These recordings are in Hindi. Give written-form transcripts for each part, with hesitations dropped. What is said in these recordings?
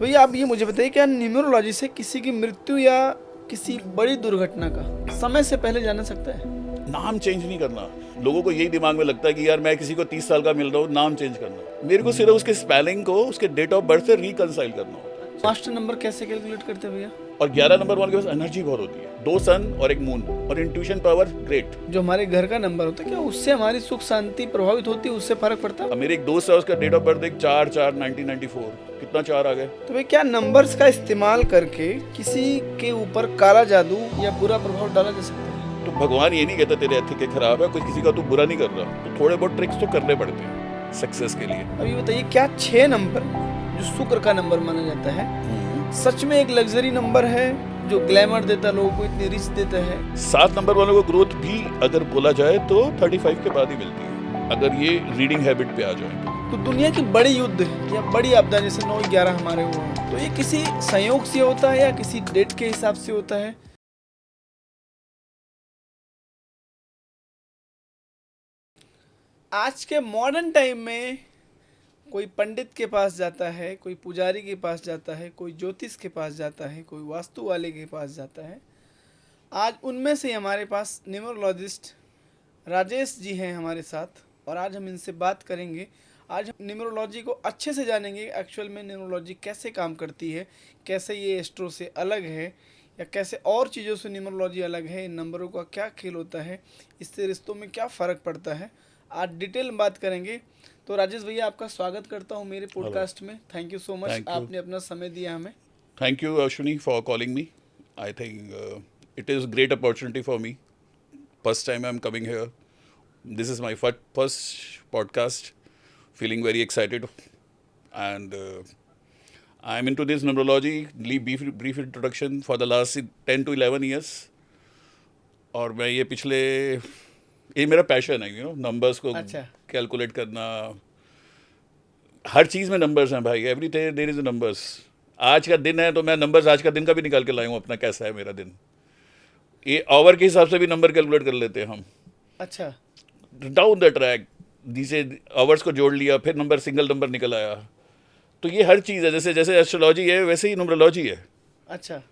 भैया आप ये मुझे बताइए, क्या न्यूमरोलॉजी से किसी की मृत्यु या किसी बड़ी दुर्घटना का समय से पहले जाना सकता है? नाम चेंज नहीं करना। लोगों को यही दिमाग में लगता है कि यार मैं किसी को 30 साल का मिल रहा हूँ, नाम चेंज करना। मेरे को सिर्फ उसके स्पेलिंग को उसके डेट ऑफ बर्थ से रिकंसाइल करना होता है। मास्टर नंबर कैसे कैलकुलेट करते हैं भैया? और 11 नंबर वाले के पास एनर्जी बहुत होती है, 2 सन और 1 मून, और इंट्यूशन पावर ग्रेट। जो हमारे घर का नंबर होता है, क्या उससे हमारी सुख शांति प्रभावित होती है? उससे फर्क पड़ता है? मेरे एक दोस्त है, उसका डेट ऑफ बर्थ एक 4/4/1994। कितना 4 आ गए? तो भैया क्या नंबर्स का इस्तेमाल करके किसी के ऊपर काला जादू या बुरा प्रभाव डाला जा सकता है? तो भगवान ये नहीं कहता तेरे एथिक खराब है, कोई किसी का तू बुरा नहीं कर रहा, तो थोड़े बहुत ट्रिक्स तो करने पड़ते हैं सक्सेस के लिए। अब ये बताइए, क्या 6 नंबर जो शुक्र का नंबर माना जाता है सच में एक लग्जरी नंबर है जो ग्लैमर देता है, लोगों को इतनी रिच देता है? 7 नंबर वालों को ग्रोथ भी अगर बोला जाए तो 35 के बाद ही मिलती है, अगर ये रीडिंग हैबिट पे आ जाए तो दुनिया की बड़ी युद्ध या बड़ी आपदा जैसे 9/11 हमारे हुआ, तो ये किसी संयोग से होता है या किसी डेट के हिसाब से होता है? आज के मॉडर्न टाइम में कोई पंडित के पास जाता है, कोई पुजारी के पास जाता है, कोई ज्योतिष के पास जाता है, कोई वास्तु वाले के पास जाता है। आज उनमें से हमारे पास न्यूमरोलॉजिस्ट राजेश जी हैं हमारे साथ, और आज हम इनसे बात करेंगे। आज हम न्यूमरोलॉजी को अच्छे से जानेंगे, एक्चुअल में न्यूमरोलॉजी कैसे काम करती है, कैसे ये एस्ट्रो से अलग है, या कैसे और चीज़ों से न्यूमरोलॉजी अलग है, इन नंबरों का क्या खेल होता है, इससे रिश्तों में क्या फ़र्क पड़ता है, आज डिटेल में बात करेंगे। तो राजेश भैया, आपका स्वागत करता हूँ मेरे पॉडकास्ट में। थैंक यू सो मच, आपने अपना समय दिया हमें। Thank you, Ashwini, for calling me. I think it is great opportunity for me. First time I'm coming here. This is my first podcast. Feeling very excited, and I'm into this numerology. Brief introduction for the last 10 to 11 years. और मैं ये मेरा पैशन है, नंबर्स को कैलकुलेट करना। हर चीज़ में नंबर्स हैं भाई, एवरीथिंग देयर इज नंबर्स। आज का दिन है तो मैं नंबर्स आज का दिन का भी निकाल के लाया हूँ अपना, कैसा है मेरा दिन। ये आवर के हिसाब से भी नंबर कैलकुलेट कर लेते हैं हम। अच्छा, डाउन द ट्रैक जिसे आवर्स को जोड़ लिया, फिर नंबर सिंगल नंबर निकल आया। तो ये हर चीज़ है, जैसे जैसे एस्ट्रोलॉजी है वैसे ही न्यूमरोलॉजी है। अच्छा,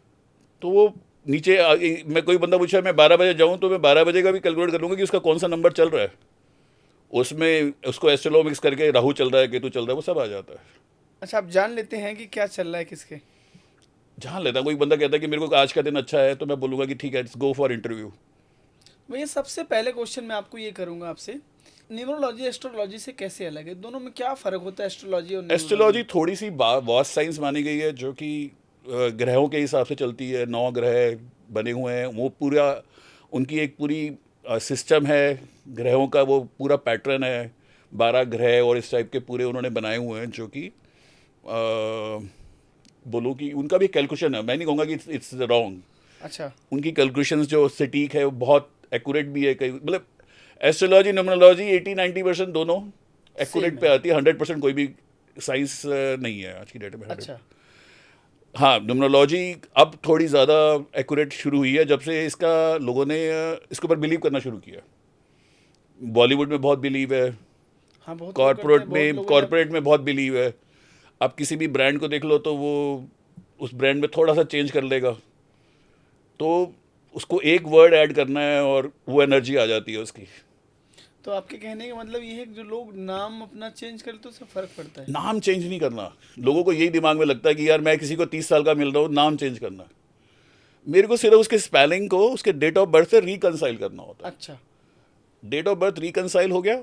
तो वो नीचे मैं कोई बंदा पूछा मैं 12 बजे जाऊँ तो मैं 12 बजे का भी कैलकुलेट कर लूँगा कि उसका कौन सा नंबर चल रहा है, उसमें उसको एस्ट्रोलॉ मिक्स करके राहु चल रहा है, केतु चल रहा है, वो सब आ जाता है। अच्छा, आप जान लेते हैं कि क्या चल रहा है किसके? जान लेता। कोई बंदा कहता है कि मेरे को आज का दिन अच्छा है तो मैं बोलूँगा कि ठीक है, इट्स गो फॉर इंटरव्यू। भैया, सबसे पहले क्वेश्चन मैं आपको ये करूँगा आपसे, न्यूमरोलॉजी एस्ट्रोलॉजी से कैसे अलग है? दोनों में क्या फ़र्क होता है, एस्ट्रोलॉजी और एस्ट्रोलॉजी थोड़ी सी वास्ट साइंस मानी गई है, जो कि ग्रहों के हिसाब से चलती है। 9 ग्रह बने हुए हैं, वो पूरा उनकी एक पूरी सिस्टम है ग्रहों का, वो पूरा पैटर्न है। 12 ग्रह और इस टाइप के पूरे उन्होंने बनाए हुए हैं, जो कि बोलो कि उनका भी कैलकुलेशन है। मैं नहीं कहूँगा कि इट्स रॉन्ग। अच्छा, उनकी कैलकुलेशंस जो सटीक है वो बहुत एक्यूरेट भी है। कई मतलब एस्ट्रोलॉजी न्यूमरोलॉजी 80-90% दोनों एक्यूरेट पे आती है। 100% कोई भी साइंस नहीं है आज की डेट में। अच्छा, हाँ, न्यूमरोलॉजी अब थोड़ी ज़्यादा एक्यूरेट शुरू हुई है जब से इसका लोगों ने इसके ऊपर बिलीव करना शुरू किया। बॉलीवुड में बहुत बिलीव है, हाँ, बहुत कॉर्पोरेट में बहुत बिलीव है। आप किसी भी ब्रांड को देख लो तो वो उस ब्रांड में थोड़ा सा चेंज कर लेगा, तो उसको एक वर्ड ऐड करना है और वो एनर्जी आ जाती है उसकी। तो आपके कहने का मतलब ये है कि जो लोग नाम अपना चेंज करते हैं उससे फ़र्क पड़ता है? नाम चेंज नहीं करना। लोगों को यही दिमाग में लगता है कि यार मैं किसी को 30 साल का मिल रहा हूँ, नाम चेंज करना। मेरे को सिर्फ उसके स्पेलिंग को उसके डेट ऑफ बर्थ से रिकंसाइल करना होता है। अच्छा, डेट ऑफ बर्थ रिकंसाइल हो गया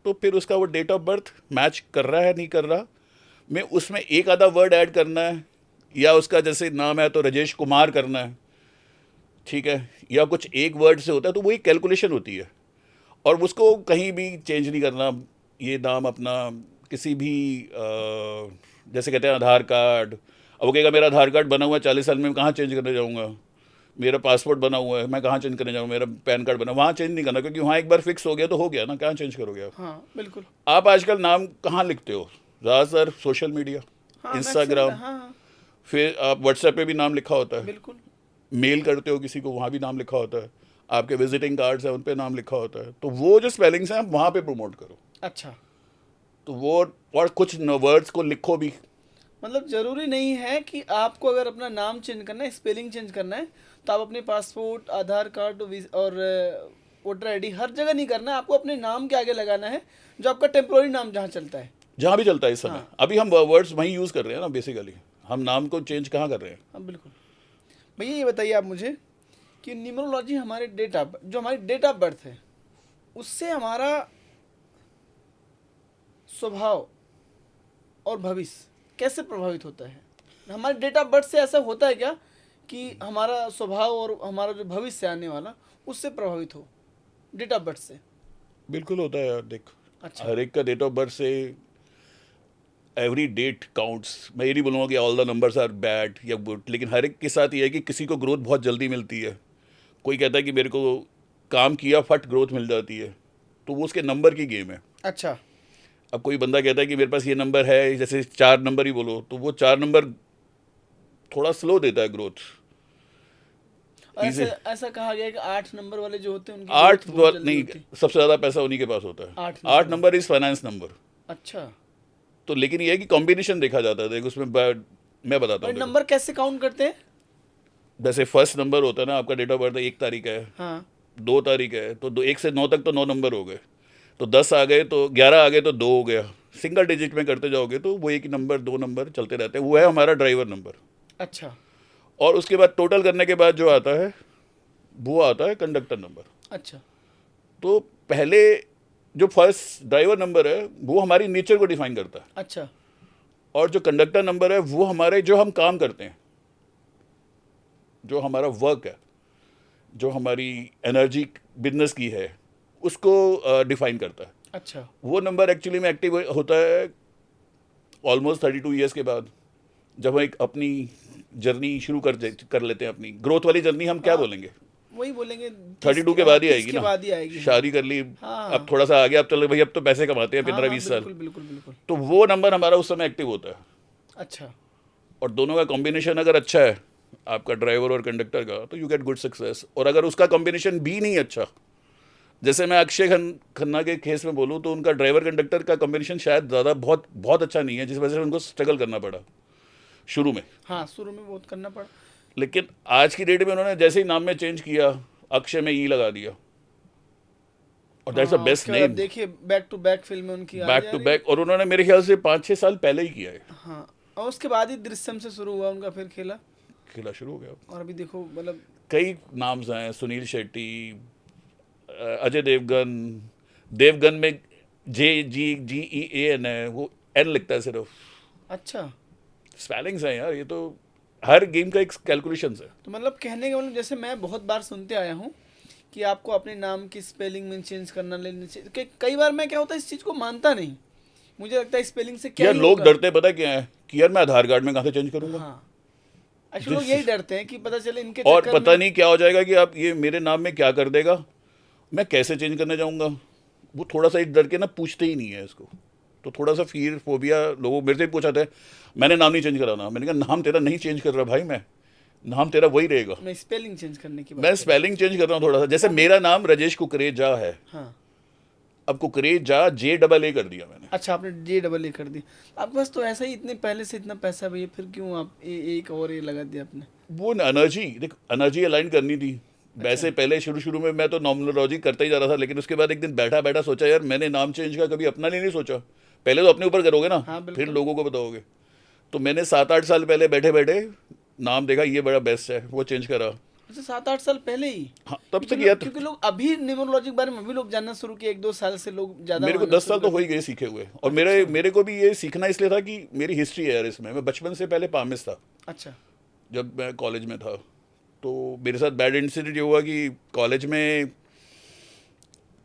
तो फिर उसका वो डेट ऑफ बर्थ मैच कर रहा है नहीं कर रहा, मैं उसमें एक आधा वर्ड ऐड करना है, या उसका जैसे नाम है तो राजेश कुमार करना है, ठीक है, या कुछ एक वर्ड से होता है, तो वही कैलकुलेशन होती है। और उसको कहीं भी चेंज नहीं करना। ये नाम अपना किसी भी जैसे कहते हैं आधार कार्ड, अब वो कहेगा मेरा आधार कार्ड बना हुआ है 40 साल में, मैं कहाँ चेंज करने जाऊँगा। मेरा पासपोर्ट बना हुआ है, मैं कहाँ चेंज करने जाऊँगा। मेरा पैन कार्ड बना, वहाँ चेंज नहीं करना, क्योंकि वहाँ एक बार फिक्स हो गया तो हो गया ना, कहाँ चेंज करोगे आप। हाँ बिल्कुल। आप आजकल नाम कहाँ लिखते हो? ज़्यादातर सोशल मीडिया, हाँ, इंस्टाग्राम, हाँ, फिर आप व्हाट्सएप पे भी नाम लिखा होता है, बिल्कुल। मेल करते हो किसी को, वहाँ भी नाम लिखा होता है, आपके विजिटिंग कार्ड्स हैं उन पे नाम लिखा होता है। तो वो जो स्पेलिंग्स हैं आप वहाँ पे प्रमोट करो। अच्छा, तो वो और कुछ वर्ड्स को लिखो भी, मतलब ज़रूरी नहीं है कि आपको अगर अपना नाम चेंज करना है, स्पेलिंग चेंज करना है, तो आप अपने पासपोर्ट, आधार कार्ड और वोटर आईडी हर जगह नहीं करना है। आपको अपने नाम के आगे लगाना है जो आपका टेम्पोररी नाम जहाँ चलता है। जहाँ भी चलता है इस समय। हाँ। अभी हम वर्ड्स वहीं यूज़ कर रहे हैं ना बेसिकली, हम नाम को चेंज कहाँ कर रहे हैं। हाँ बिल्कुल। भैया ये बताइए आप मुझे कि न्यूमरोलॉजी हमारे जो हमारी डेट ऑफ बर्थ है, उससे हमारा स्वभाव और भविष्य कैसे प्रभावित होता है? हमारे डेट ऑफ बर्थ से ऐसा होता है क्या कि हमारा स्वभाव और हमारा जो भविष्य आने वाला उससे प्रभावित हो, डेट ऑफ बर्थ से? बिल्कुल होता है यार, देख। अच्छा। हर एक का डेट ऑफ बर्थ से एवरी डेट काउंट्स। मैं ये नहीं बोलूँगा कि all the numbers are bad या गुड, लेकिन हर एक के साथ ये है कि किसी को ग्रोथ बहुत जल्दी मिलती है। कोई कहता है कि मेरे को काम किया फट ग्रोथ मिल जाती है, तो वो उसके नंबर की गेम है। अच्छा। अब कोई बंदा कहता है कि मेरे पास ये नंबर है, जैसे 4 नंबर ही बोलो, तो वो 4 नंबर थोड़ा स्लो देता है ग्रोथ। और Easy। ऐसा कहा गया है कि 8 नंबर वाले जो होते हैं उनकी आठ growth बहुत जल्दी नहीं, होती है। सबसे ज़्यादा पैसा उन्हीं के पास होता है। 8 8 नंबर इज फाइनेंस नंबर। अच्छा। तो लेकिन ये है कि कॉम्बिनेशन देखा जाता है। देख उसमें मैं बताता और हूँ। नंबर कैसे काउंट करते हैं? जैसे फर्स्ट नंबर होता है ना, आपका डेट ऑफ बर्थ 1 तारीख है, हाँ। 2 तारीख है, तो 1 से 9 तक तो 9 नंबर हो गए, तो 10 आ गए, तो 11 आ गए, तो 2 हो गया। सिंगल डिजिट में करते जाओगे तो वो 1 नंबर 2 नंबर चलते रहते हैं। वो है हमारा ड्राइवर नंबर। अच्छा। और उसके बाद टोटल करने के बाद जो आता है वो आता है कंडक्टर नंबर। अच्छा। तो पहले जो फर्स्ट ड्राइवर नंबर है वो हमारी नेचर को डिफाइन करता है, अच्छा। और जो कंडक्टर नंबर है वो हमारे जो हम काम करते हैं, जो हमारा वर्क है, जो हमारी एनर्जी बिजनेस की है, उसको डिफाइन करता है। अच्छा। वो नंबर एक्चुअली में एक्टिव होता है ऑलमोस्ट 32 ईयर्स के बाद, जब हम एक अपनी जर्नी शुरू कर लेते हैं। अपनी ग्रोथ वाली जर्नी हम क्या हाँ, बोलेंगे, वही बोलेंगे 32 के बाद ही 30 आएगी के ना। बाद ही आएगी। शादी कर ली, हाँ। अब थोड़ा सा आगे, अब चलो भाई अब तो पैसे कमाते हैं, हाँ, 15-20 साल। बिल्कुल बिल्कुल बिल्कुल। तो वो नंबर हमारा उस समय एक्टिव होता है। अच्छा। और दोनों का कॉम्बिनेशन अगर अच्छा है, आपका ड्राइवर और कंडक्टर का, तो यू गेट गुड सक्सेस। और अगर उसका कॉम्बिनेशन भी नहीं अच्छा, जैसे मैं अक्षय खन्ना के केस में बोलूँ, तो उनका ड्राइवर कंडक्टर का कॉम्बिनेशन शायद ज़्यादा बहुत बहुत अच्छा नहीं है, जिस वजह से उनको स्ट्रगल करना पड़ा शुरू में। हाँ, शुरू में बहुत करना पड़ा। लेकिन आज की डेट में उन्होंने जैसे ही नाम में चेंज किया, अक्षय में ई लगा दिया, और दैट्स द हाँ, बेस्ट उसके बाद नेम। देखिए बैक टू बैक फिल्में उनकी आ बैक जा टू रही बैक, और उन्होंने मेरे ख्याल से 5-6 साल पहले ही किया है। हैं। हाँ, और उसके बाद ही दृश्यम से शुरू हुआ उनका फिर खेला, खेला शुरू हो गया। और अभी देखो मतलब कई नाम्स हैं, सुनील शेट्टी, अजय देवगन। देवगन में JGEAN है, वो एन लिखता है सिर्फ। अच्छा। स्पेलिंग्स हैं यार, ये तो हर गेम का एक कैलकुलेशन है। तो मतलब कहने का मतलब, जैसे मैं बहुत बार सुनते आया हूँ कि आपको अपने नाम की स्पेलिंग में चेंज करना लेनी चाहिए, कई बार मैं क्या होता है इस चीज़ को मानता नहीं। मुझे लगता है स्पेलिंग से क्या यार ही लोग होगा। डरते पता क्या है कि यार मैं आधार कार्ड में कहाँ से चेंज करूंगा। हाँ, एक्चुअली लोग यही डरते हैं कि पता चले इनके और चक्कर पता में। नहीं क्या हो जाएगा, कि आप ये मेरे नाम में क्या कर देगा, मैं कैसे चेंज करने जाऊंगा। वो थोड़ा सा डर के ना पूछते ही नहीं है इसको। तो थोड़ा सा फियर फोबिया लोगों मेरे से भी पूछा था, मैंने नाम नहीं चेंज कराना। मैंने कहा नाम तेरा नहीं चेंज कर रहा भाई, मैं नाम तेरा वही रहेगा। मैं स्पेलिंग चेंज करने की बात मैं कर स्पेलिंग चेंज कर रहा हूँ थोड़ा सा। जैसे मेरा नाम राजेश कुकरेजा है, रहा हूँ। हाँ। अब कुकरेजा JAA कर दिया मैंने। अच्छा, आपने JAA कर दी। आपके पास तो ऐसा ही इतने पहले से इतना पैसा है भैया, फिर क्यों आप एक और ये लगा दिया आपने? वो एनर्जी देख, एनर्जी अलाइन करनी थी। वैसे पहले शुरू में मैं तो नॉमिनोलॉजी करता ही जा रहा था, लेकिन उसके बाद एक दिन बैठा बैठा सोचा यार मैंने नाम चेंज का कभी अपना लिए नहीं सोचा। पहले तो अपने ऊपर करोगे ना, हाँ, फिर बिल्कुल। लोगों को बताओगे। तो मैंने 7-8 साल पहले बैठे बैठे नाम देखा ये बड़ा बेस्ट है, वो चेंज करा। अच्छा, 7-8 साल पहले ही? हाँ तब से क्योंकि किया। क्योंकि लोग अभी न्यूमरोलॉजी के बारे में अभी लोग जानना शुरू किए, 1-2 साल से लोग ज़्यादा मेरे को मानना 10 साल शुरू तो कर हो ही गए सीखे हुए। और मेरे को भी ये सीखना इसलिए था कि मेरी हिस्ट्री है यार इसमें। मैं बचपन से पहले पामिस था। दिए। अच्छा। जब मैं कॉलेज में था तो मेरे साथ बैड इंसिडेंट ये हुआ कि कॉलेज में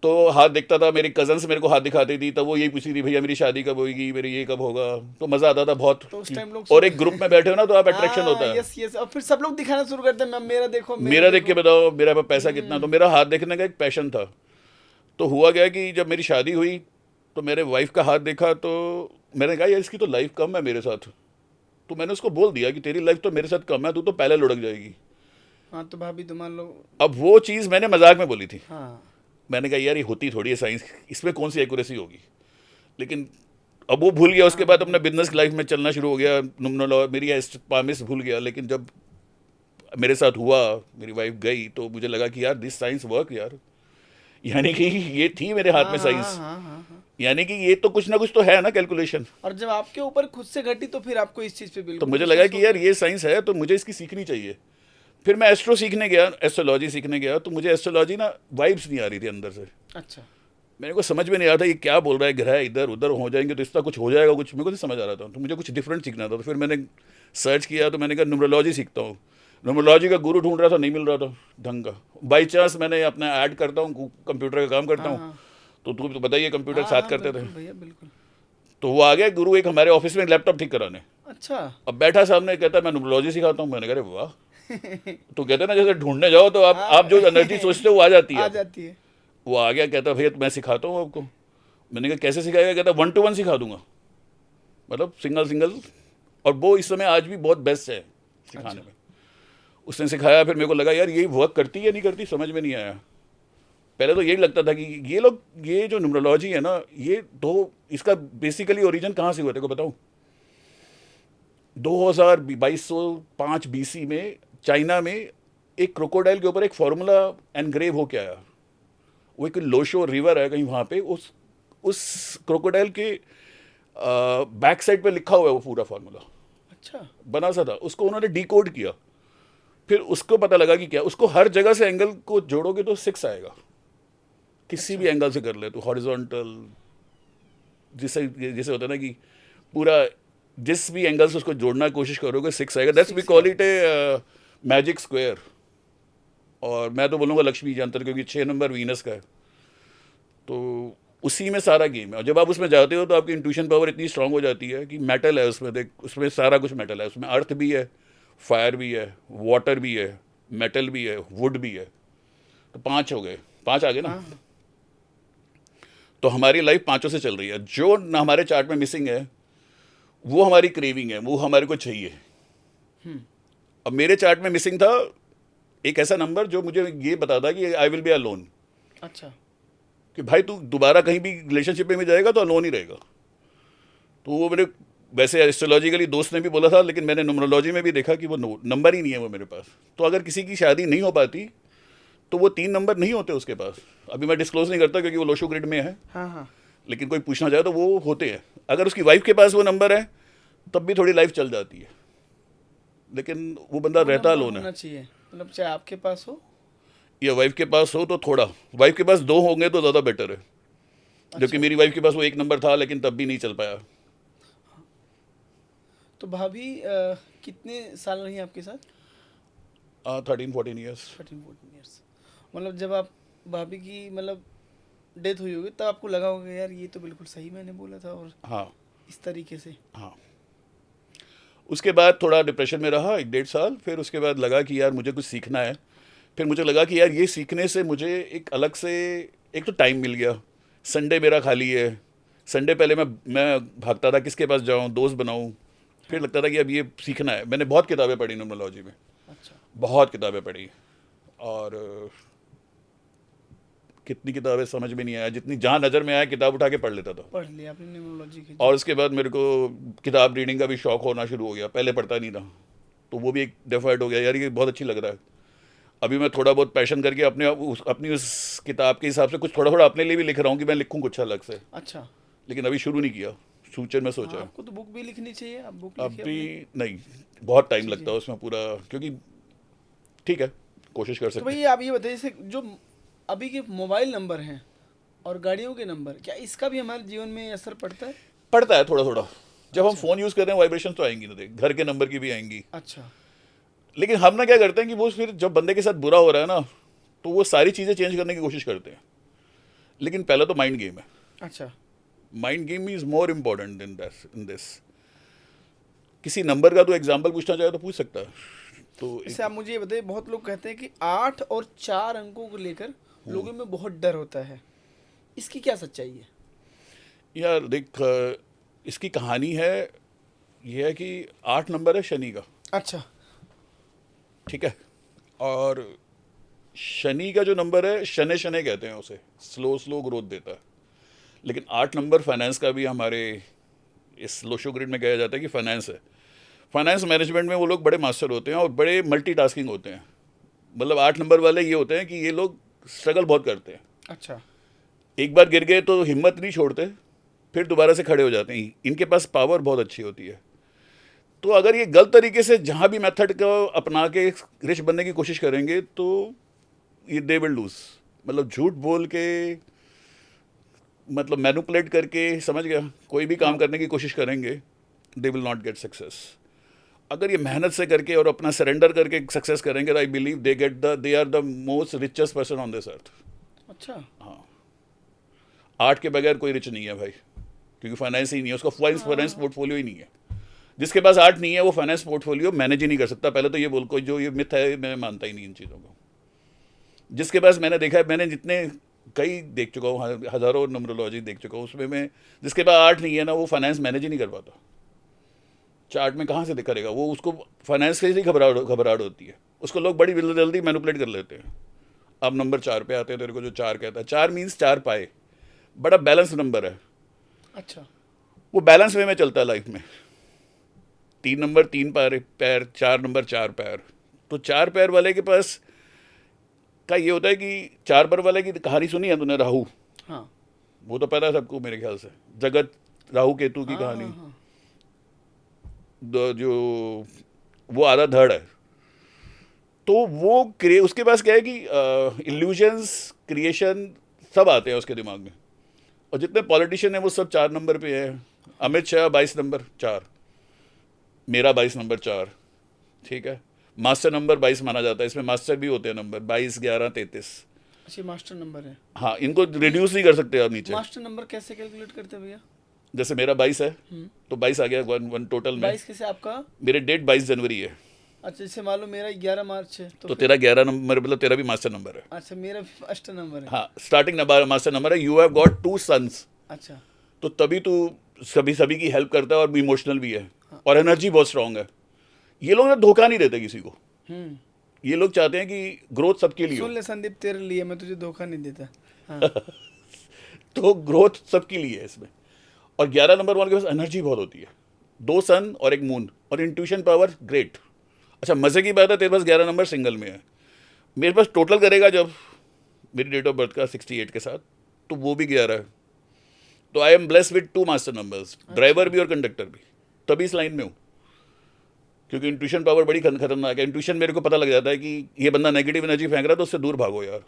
तो हाथ देखता था, मेरी कजन्स मेरे को हाथ दिखाती थी, तब वो यही पूछती थी भैया मेरी शादी कब होगी, मेरी ये कब होगा। तो मज़ा आता था बहुत। तो उस टाइम लोग और एक ग्रुप में बैठे हो ना तो आप अट्रैक्शन होता है। यस यस, और फिर सब लोग दिखाना शुरू करते हैं, मैम मेरा देखो, मेरा देख के बताओ मेरा पैसा कितना। तो मेरा हाथ देखने का एक पैशन था। तो हुआ गया कि जब मेरी शादी हुई तो मेरे वाइफ का हाथ देखा, तो मैंने कहा यार इसकी तो लाइफ कम है मेरे साथ। तो मैंने उसको बोल दिया कि तेरी लाइफ तो मेरे साथ कम है, तू तो पहले लुढ़क जाएगी। हाँ, तो भाभी तो मान लो। अब वो चीज़ मैंने मजाक में बोली थी। हाँ। मैंने कहा यार ये होती थोड़ी है साइंस, इसमें कौन सी एक्यूरेसी होगी। लेकिन अब वो भूल गया, उसके बाद अपना बिजनेस लाइफ में चलना शुरू हो गया, मेरी एस्ट्रोनॉमी भूल गया। लेकिन जब मेरे साथ हुआ, मेरी वाइफ गई, तो मुझे लगा कि यार दिस साइंस वर्क यार, यानी कि ये थी मेरे हाथ में साइंस, हाँ। यानी कि ये तो कुछ ना कुछ तो है ना कैलकुलेशन। और जब आपके ऊपर खुद से घटी तो फिर आपको इस चीज़ पे तो बिल्कुल मुझे लगा विश्वास कि हो यार गया। ये साइंस है तो मुझे इसकी सीखनी चाहिए। फिर मैं एस्ट्रो सीखने गया, एस्ट्रोलॉजी सीखने गया, तो मुझे एस्ट्रोलॉजी ना वाइब्स नहीं आ रही थी अंदर से। अच्छा। मेरे को समझ में नहीं आ रहा था ये क्या बोल रहा है, ग्रह इधर उधर हो जाएंगे तो इसका कुछ हो जाएगा, कुछ मेरे को नहीं समझ आ रहा था। तो मुझे कुछ डिफरेंट सीखना था। तो फिर मैंने सर्च किया, तो मैंने कहा न्यूमरोलॉजी सीखता हूँ। न्यूमरोलॉजी का गुरु ढूंढ रहा था, नहीं मिल रहा था ढंग का। बाई चांस मैंने अपना ऐड करता हूँ, कंप्यूटर का काम करता हाँ हूँ, हाँ तो तू तो बताइए कंप्यूटर हाँ साथ हाँ, करते थे। बिल्कुल भैया बिल्कुल। तो वो आ गया गुरु एक हमारे ऑफिस में लैपटॉप ठीक कराने। अच्छा। अब बैठा सामने, कहता है मैं न्यूमरोलॉजी सिखाता हूँ। मैंने कहा अरे वाह। तो कहते हैं ना जैसे ढूंढने जाओ तो आप जो एनर्जी सोचते हो वो आ जाती है आ आपको। जाती है। वो आ गया, कहता भैया मैं सिखाता हूँ आपको। मैंने कहा कैसे सिखाएगा? कहता 1 to 1 सिखा दूंगा, मतलब सिंगल सिंगल। और वो इस समय आज भी बहुत बेस्ट है सिखाने में। उसने सिखाया, फिर मेरे को लगा यार ये वर्क करती है नहीं करती, समझ में नहीं आया। पहले तो यही लगता था कि ये लोग, ये जो न्यूमरोलॉजी है ना, ये तो इसका बेसिकली ओरिजिन कहाँ से हुआ तेरे को बताऊँ? 2205 BC में चाइना में एक क्रोकोडाइल के ऊपर एक फॉर्मूला एनग्रेव होके आया। वो एक लोशो रिवर है कहीं वहाँ पे, उस क्रोकोडाइल के बैक साइड पे लिखा हुआ है वो पूरा फार्मूला। अच्छा। बना सा था, उसको उन्होंने डिकोड किया। फिर उसको पता लगा कि क्या, उसको हर जगह से एंगल को जोड़ोगे तो 6 आएगा। किसी भी एंगल से कर ले तो, हॉरिजॉन्टल, जिसे जैसे होता है ना कि पूरा जिस भी एंगल से उसको जोड़ना की कोशिश करोगे 6 आएगा। That's we call it a magic square. और मैं तो बोलूँगा लक्ष्मी यंत्र, क्योंकि 6 नंबर वीनस का है। तो उसी में सारा गेम है। और जब आप उसमें जाते हो तो आपकी इंट्यूशन पावर इतनी स्ट्रांग हो जाती है कि मेटल है उसमें, देख उसमें सारा कुछ मेटल है। उसमें अर्थ भी है, फायर भी है, वाटर भी है, मेटल भी है, वुड भी है। तो 5 हो गए, 5 आ गए ना। हाँ तो हमारी लाइफ 5 से चल रही है। जो न हमारे चार्ट में मिसिंग है वो हमारी क्रेविंग है, वो हमारे को चाहिए। अब मेरे चार्ट में मिसिंग था एक ऐसा नंबर जो मुझे ये बताता कि आई विल बी अलोन, अच्छा। कि भाई तू दोबारा कहीं भी रिलेशनशिप में जाएगा तो अलोन ही रहेगा। तो वो मेरे, वैसे एस्ट्रोलॉजिकली दोस्त ने भी बोला था, लेकिन मैंने न्यूमरोलॉजी में भी देखा कि वो नंबर ही नहीं है वो मेरे पास। तो अगर किसी की शादी नहीं हो पाती तो वो 3 नंबर नहीं होते उसके पास। अभी मैं डिस्क्लोज नहीं करता क्योंकि वो लोशो ग्रिड में है, हाँ हाँ। लेकिन कोई पूछना चाहे तो वो होते हैं। अगर उसकी वाइफ के पास वो नंबर है तब भी थोड़ी लाइफ चल जाती है, लेकिन वो बंदा वो रहता नंबर अलोन होना है। चाहिए, मतलब चाहे आपके पास हो। या वाइफ के पास हो तो थोड़ा, वाइफ के पास 2 होंगे तो ज़्यादा बेटर है। जबकि अच्छा। मेरी वाइफ के पास वो 1 नंबर था, लेकिन तब भी नहीं चल पाया। तो भाभी कितने साल रही आपके साथ? 13-14 ईयर्स। 13-14 ईयर्स। मतलब जब आप भाभी की मतलब डेथ हुई होगी तब आपको लगा होगा यार ये तो बिल्कुल सही मैंने बोला था, और हाँ इस तरीके से। हाँ। उसके बाद थोड़ा डिप्रेशन में रहा 1-1.5 साल। फिर उसके बाद लगा कि यार मुझे कुछ सीखना है। फिर मुझे लगा कि यार ये सीखने से मुझे एक अलग से, एक तो टाइम मिल गया। संडे मेरा खाली है। संडे पहले मैं भागता था किसके पास जाऊँ, दोस्त बनाऊँ। फिर लगता था कि अब ये सीखना है। मैंने बहुत किताबें पढ़ी न्यूमरोलॉजी में, अच्छा। बहुत किताबें पढ़ी। और कितनी किताबें समझ में नहीं आया, जितनी जहाँ नज़र में आया किताब उठा के पढ़ लेता था। पढ़ लिया आपने न्यूमरोलॉजी की? और उसके बाद मेरे को किताब रीडिंग का भी शौक होना शुरू हो गया। पहले पढ़ता नहीं था, तो वो भी एक डेफर्ट हो गया, यार ये बहुत अच्छी लग रहा है। अभी मैं थोड़ा बहुत पैशन करके अपनी उस किताब के हिसाब से कुछ थोड़ा थोड़ा अपने लिए भी लिख रहा हूँ कि मैं लिखूँ कुछ अलग से। अच्छा। लेकिन अभी शुरू नहीं किया, फ्यूचर में हाँ, सोचा है। आपको तो बुक भी लिखनी चाहिए, आप बुक लिखिए अभी अपनी। नहीं, बहुत टाइम लगता है उसमें पूरा, क्योंकि ठीक है कोशिश कर तो सकते हैं। भैया आप ये बताइए, जैसे जो अभी के मोबाइल नंबर हैं और गाड़ियों के नंबर, क्या इसका भी हमारे जीवन में असर पड़ता है? पड़ता है थोड़ा थोड़ा। जब हम अच्छा। फ़ोन यूज़ कर रहे हैं वाइब्रेशन तो आएंगी ना, देख घर के नंबर की भी आएंगी। अच्छा। लेकिन हम ना क्या करते हैं कि वो फिर जब बंदे के साथ बुरा हो रहा है ना, तो वो सारी चीज़ें चेंज करने की कोशिश करते हैं। लेकिन पहला तो माइंड गेम है। अच्छा। Mind game is more important in this. किसी नंबर का तो एग्जाम्पल पूछना चाहे तो पूछ सकता है। तो जैसे आप मुझे ये बताइए, बहुत लोग कहते हैं कि 8 और 4 अंकों को लेकर लोगों में बहुत डर होता है, इसकी क्या सच्चाई है? यार देख, इसकी कहानी है, ये है कि 8 नंबर है शनि का, अच्छा। ठीक है। और शनि का जो नंबर है, शनि शनि कहते हैं उसे, स्लो स्लो ग्रोथ देता है। लेकिन 8 नंबर फाइनेंस का भी हमारे इस लोशो ग्रिड में कहा जाता है कि फाइनेंस है। फाइनेंस मैनेजमेंट में वो लोग बड़े मास्टर होते हैं और बड़े मल्टीटास्किंग होते हैं। मतलब 8 नंबर वाले ये होते हैं कि ये लोग स्ट्रगल बहुत करते हैं। अच्छा। एक बार गिर गए तो हिम्मत नहीं छोड़ते, फिर दोबारा से खड़े हो जाते हैं। इनके पास पावर बहुत अच्छी होती है। तो अगर ये गलत तरीके से जहाँ भी मेथड को अपना के रिच बनने की कोशिश करेंगे तो ये दे विल लूज। मतलब झूठ बोल के, मतलब मैनिपुलेट करके, समझ गया, कोई भी काम करने की कोशिश करेंगे, they will not get success. अगर ये मेहनत से करके और अपना सरेंडर करके सक्सेस करेंगे तो I believe they are the most richest person on this earth. अच्छा। हाँ, आर्ट के बगैर कोई रिच नहीं है भाई, क्योंकि फाइनेंस ही नहीं है उसका, फाइनेंस पोर्टफोलियो ही नहीं है। जिसके पास आर्ट नहीं है वो फाइनेंस पोर्टफोलियो मैनेज ही नहीं कर सकता। पहले तो ये बोल, कोई जो ये मिथ है मैं मानता ही नहीं इन चीज़ों को। जिसके पास, मैंने देखा है, मैंने जितने कई देख चुका हूँ, हज़ारों नंबरोलॉजी देख चुका हूँ, उसमें मैं जिसके पास आर्ट नहीं है ना वो फाइनेंस मैनेज ही नहीं कर पाता। चार्ट में कहाँ से करेगा वो, उसको फाइनेंस से ही घबराहट होती है। उसको लोग बड़ी जल्दी मैनिपुलेट कर लेते हैं। अब नंबर 4 पे आते हैं, तेरे को जो 4 कहता है, 4 मीन्स 4 पाए, बड़ा बैलेंस नंबर है। अच्छा। वो बैलेंस वे में चलता है लाइफ में। 3 नंबर 3 पैर, 4 नंबर 4 पैर। तो 4 पैर वाले के पास का ये होता है कि 4 पैर वाले की कहानी सुनी है तूने, राहु? हाँ वो तो पता है सबको मेरे ख्याल से, जगत राहु केतु की कहानी। हाँ। जो वो आधा धड़ है। तो वो उसके पास क्या है कि इल्यूजन्स, क्रिएशन सब आते हैं उसके दिमाग में। और जितने पॉलिटिशियन हैं वो सब 4 नंबर पे है। अमित शाह 22 नंबर 4, मेरा 22 नंबर 4, ठीक है। मास्टर नंबर 22 माना जाता है, इसमें मास्टर भी होते हैं नंबर 22, 11, 33। अच्छा, मास्टर नंबर है। हाँ, इनको रिड्यूस नहीं कर सकते आप नीचे। मास्टर नंबर कैसे कैलकुलेट करते हैं भैया? जैसे मेरा 22 है तो 22 आ गया वन टोटल में। 22 कैसे आपका? मेरे डेट 22 जनवरी है। अच्छा, जैसे मान लो मेरा 11 मार्च है तो तेरा 11 नंबर, मतलब तेरा भी मास्टर नंबर है। अच्छा, मेरा फर्स्ट नंबर है। हाँ, स्टार्टिंग नंबर मास्टर नंबर है। You have got 2 sons. अच्छा। तो तभी तू सभी की हेल्प करता है और इमोशनल भी है और एनर्जी बहुत स्ट्रांग है। ये लोग ना धोखा नहीं देते किसी को। ये लोग चाहते हैं कि ग्रोथ सबके लिए हो। सुन ले संदीप, तेरे लिए मैं तुझे धोखा नहीं देता। हाँ। तो ग्रोथ सबके लिए है इसमें। और 11 नंबर वाले के पास एनर्जी बहुत होती है, 2 सन और 1 मून, और इंट्यूशन पावर ग्रेट। अच्छा, मज़े की बात है, तेरे पास 11 नंबर सिंगल में है। मेरे पास टोटल करेगा जब मेरी डेट ऑफ बर्थ का 68 के साथ, तो वो भी 11 है। तो I am blessed with 2 master numbers, driver भी और कंडक्टर भी। तभी इस लाइन में हूँ, क्योंकि इंट्यूशन पावर बड़ी खतरनाक है। इंट्यूशन मेरे को पता लग जाता है कि ये बंदा नेगेटिव एनर्जी फेंक रहा है तो उससे दूर भागो यार,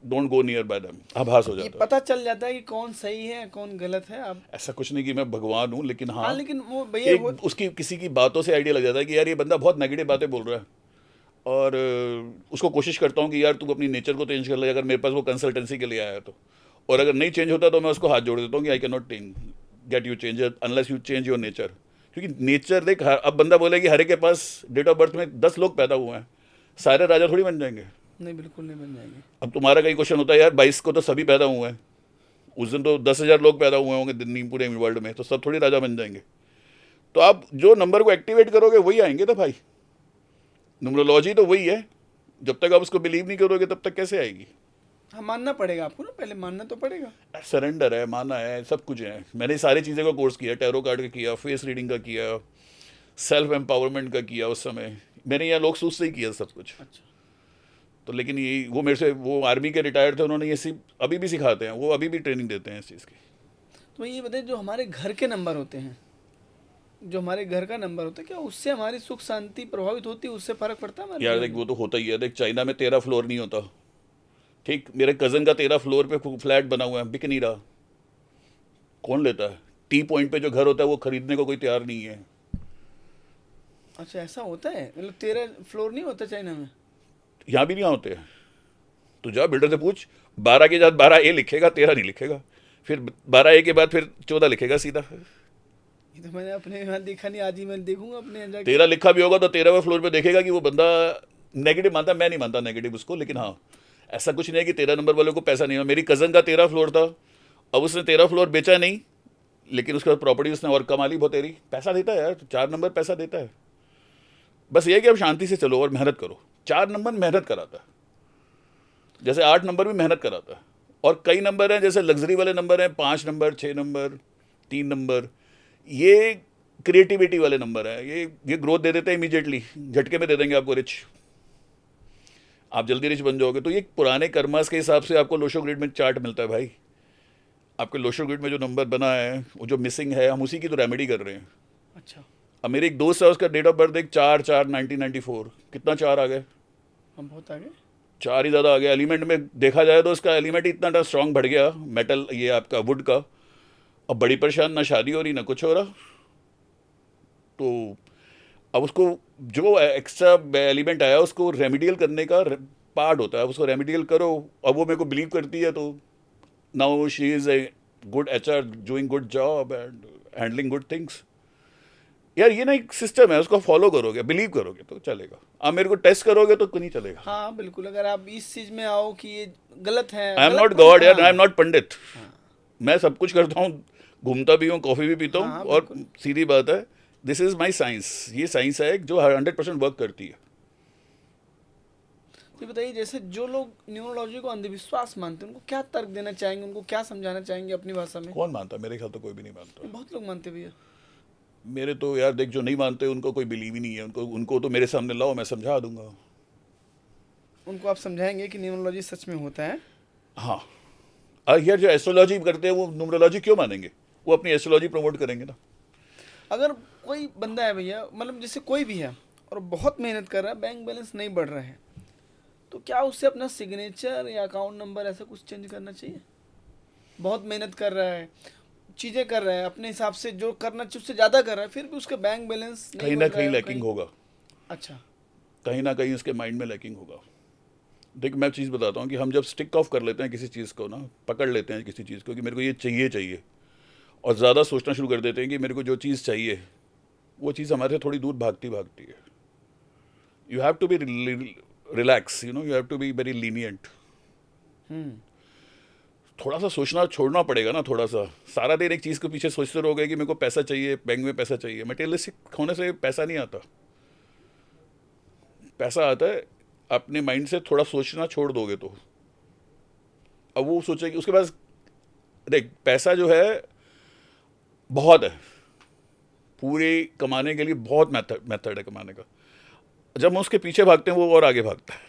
don't go near by them. आभास हो ये जाता है, पता चल जाता है कि कौन सही है कौन गलत है। अब ऐसा कुछ नहीं कि मैं भगवान हूँ, लेकिन हाँ, लेकिन वो भैया वो उसकी किसी की बातों से आइडिया लग जाता है कि यार ये बंदा बहुत नेगेटिव बातें बोल रहा है। और उसको कोशिश करता हूँ कि यार तू अपनी नेचर को चेंज कर ले, अगर मेरे पास वो कंसल्टेंसी के लिए आया है तो। और अगर नहीं चेंज होता तो मैं उसको हाथ जोड़ देता हूँ कि I can not get you change unless you change your nature. क्योंकि नेचर देख, अब बंदा बोले कि हरे के पास डेट ऑफ बर्थ में 10 लोग पैदा हुए हैं, सारे राजा थोड़ी बन जाएंगे। नहीं, बिल्कुल नहीं बन जाएंगे। अब तुम्हारा कई क्वेश्चन होता है यार 22 को तो सभी पैदा हुए हैं, उस दिन तो 10,000 लोग पैदा हुए होंगे दिल्ली पूरे वर्ल्ड में, तो सब थोड़ी राजा बन जाएंगे। तो आप जो नंबर को एक्टिवेट करोगे वही आएंगे ना भाई। न्यूमरोलॉजी तो वही है, जब तक आप उसको बिलीव नहीं करोगे तब तक कैसे आएगी। हाँ, मानना पड़ेगा आपको ना, पहले मानना तो पड़ेगा। सरेंडर है, माना है, सब कुछ है। मैंने सारी चीज़ें का कोर्स किया, टैरो कार्ड का किया, फेस रीडिंग का किया, सेल्फ एम्पावरमेंट का किया। उस समय मैंने यहाँ लोग सूझ से ही किया सब कुछ। अच्छा। तो लेकिन ये वो मेरे से, वो आर्मी के रिटायर्ड थे, उन्होंने ये अभी भी सिखाते हैं, वो अभी भी ट्रेनिंग देते हैं इस चीज़ की। तो ये बताइए, जो हमारे घर के नंबर होते हैं, जो हमारे घर का नंबर होता है, क्या उससे हमारी सुख शांति प्रभावित होती है? उससे फर्क पड़ता है हमारे यार जीवन देख, में? वो तो होता ही है। देख, चाइना में 13 फ्लोर नहीं होता, ठीक। मेरे कज़न का 13 फ्लोर पे फ्लैट बना हुआ है, बिक नहीं रहा। कौन लेता है? टी पॉइंट पे जो घर होता है वो खरीदने को कोई तैयार नहीं है। अच्छा, ऐसा होता है? मतलब 13 फ्लोर नहीं होता चाइना में? यहाँ भी नहीं होते हैं। तो जा बिल्डर से पूछ, 12 के साथ 12A लिखेगा, 13 नहीं लिखेगा। फिर 12A के बाद फिर 14 लिखेगा सीधा। ये तो मैंने अपने यहाँ देखा नहीं, आज ही मैं देखूंगा अपने यहाँ जाके। 13 लिखा भी होगा तो 13वें फ्लोर पे देखेगा कि वो बंदा नेगेटिव मानता। मैं नहीं मानता नेगेटिव उसको, लेकिन हाँ, ऐसा कुछ नहीं है कि 13 नंबर वालों को पैसा नहीं है। मेरी कज़न का 13 फ्लोर था, अब उसने 13 फ्लोर बेचा नहीं, लेकिन उसके बाद प्रॉपर्टी उसने और कमा ली बहुत। तेरी पैसा देता है यार, 4 नंबर पैसा देता है। बस ये है कि अब शांति से चलो और मेहनत करो। 4 नंबर मेहनत कराता है, जैसे 8 नंबर भी मेहनत कराता है। और कई नंबर हैं जैसे लग्जरी वाले नंबर हैं, 5 नंबर, 6 नंबर, 3 नंबर, ये क्रिएटिविटी वाले नंबर है। ये ग्रोथ दे देते हैं इमीडिएटली, झटके में दे देंगे आपको रिच, आप जल्दी रिच बन जाओगे। तो ये पुराने कर्मास के हिसाब से आपको लोशो ग्रिड में चार्ट मिलता है भाई। आपके लोशो ग्रिड में जो नंबर बना है, वो जो मिसिंग है, हम उसी की तो रेमेडी कर रहे हैं। अच्छा, अब मेरे एक दोस्त है, उसका डेट ऑफ बर्थ एक 4/4/1994, कितना 4 आ गए, हम बहुत आगे। 4 ही ज़्यादा आ गया। एलिमेंट में देखा जाए तो उसका एलिमेंट इतना स्ट्रांग बढ़ गया, मेटल ये आपका वुड का। अब बड़ी परेशान, ना शादी हो रही ना कुछ हो रहा। तो अब उसको जो एक्स्ट्रा एलिमेंट आया उसको रेमिडियल करने का पार्ट होता है, उसको रेमिडियल करो। अब वो मेरे को बिलीव करती है, तो now she is a good HR, doing good job and handling good things. यार ये ना एक सिस्टम है, उसको फॉलो करोगे, बिलीव करोगे तो चलेगा। आप मेरे को टेस्ट करोगे तो नहीं चलेगा। हाँ बिल्कुल, अगर आप इस चीज में आओ कि ये गलत है, आई एम गलत नॉट तो- गॉड यार, हाँ, आई एम नॉट पंडित। मैं सब कुछ करता हूँ, घूमता भी हूँ, कॉफ़ी भी पीता हूँ, हाँ, और बिल्कुल। सीधी बात है, दिस इज़ माई साइंस। ये साइंस है जो 100% वर्क करती है। ये बताइए, जैसे जो लोग न्यूरोलॉजी को अंधविश्वास मानते हैं, उनको क्या तर्क देना चाहेंगे, उनको क्या समझाना चाहेंगे अपनी भाषा में? कौन मानता है? मेरे ख्याल तो कोई भी नहीं मानता। बहुत लोग मानते हैं भैया। मेरे तो यार देख, जो नहीं मानते उनको कोई बिलीव ही नहीं है। उनको तो मेरे सामने लाओ, मैं समझा दूंगा। उनको आप समझाएंगे कि न्यूरोलॉजी सच में होता है? हाँ, यार जो एस्ट्रोलॉजी करते हैं वो न्यूमरोलॉजी क्यों मानेंगे? वो अपनी एस्ट्रोलॉजी प्रमोट करेंगे ना। अगर कोई बंदा है भैया, मतलब जैसे कोई भी है और बहुत मेहनत कर रहा है, बैंक बैलेंस नहीं बढ़ रहा है, तो क्या उससे अपना सिग्नेचर या अकाउंट नंबर ऐसा कुछ चेंज करना चाहिए? बहुत मेहनत कर रहा है, चीज़ें कर रहा है, अपने हिसाब से जो करना चाहिए उससे ज़्यादा कर रहा है, फिर भी उसका बैंक बैलेंस नहीं कहीं बढ़ ना रहा कहीं है, लैकिंग होगा, अच्छा, कहीं ना कहीं उसके माइंड में लैकिंग होगा। देख मैं चीज़ बताता हूँ कि हम जब स्टिक ऑफ कर लेते हैं किसी चीज़ को ना, पकड़ लेते हैं किसी चीज़ को कि मेरे को ये चाहिए, और ज़्यादा सोचना शुरू कर देते हैं कि मेरे को जो चीज़ चाहिए वो चीज़ हमारे से थोड़ी दूर भागती है। You have to be relax, you have to be very lenient. थोड़ा सा सोचना छोड़ना पड़ेगा ना, थोड़ा सा। सारा दिन एक चीज़ के पीछे सोचते रहोगे कि मेरे को पैसा चाहिए, बैंक में पैसा चाहिए। मटेरियलिस्टिक होने से पैसा नहीं आता। पैसा आता है अपने माइंड से थोड़ा सोचना छोड़ दोगे तो। अब वो सोचेगी, उसके पास देख पैसा जो है बहुत है, पूरे कमाने के लिए बहुत मेथड है कमाने का। जब हम उसके पीछे भागते हैं वो और आगे भागता है,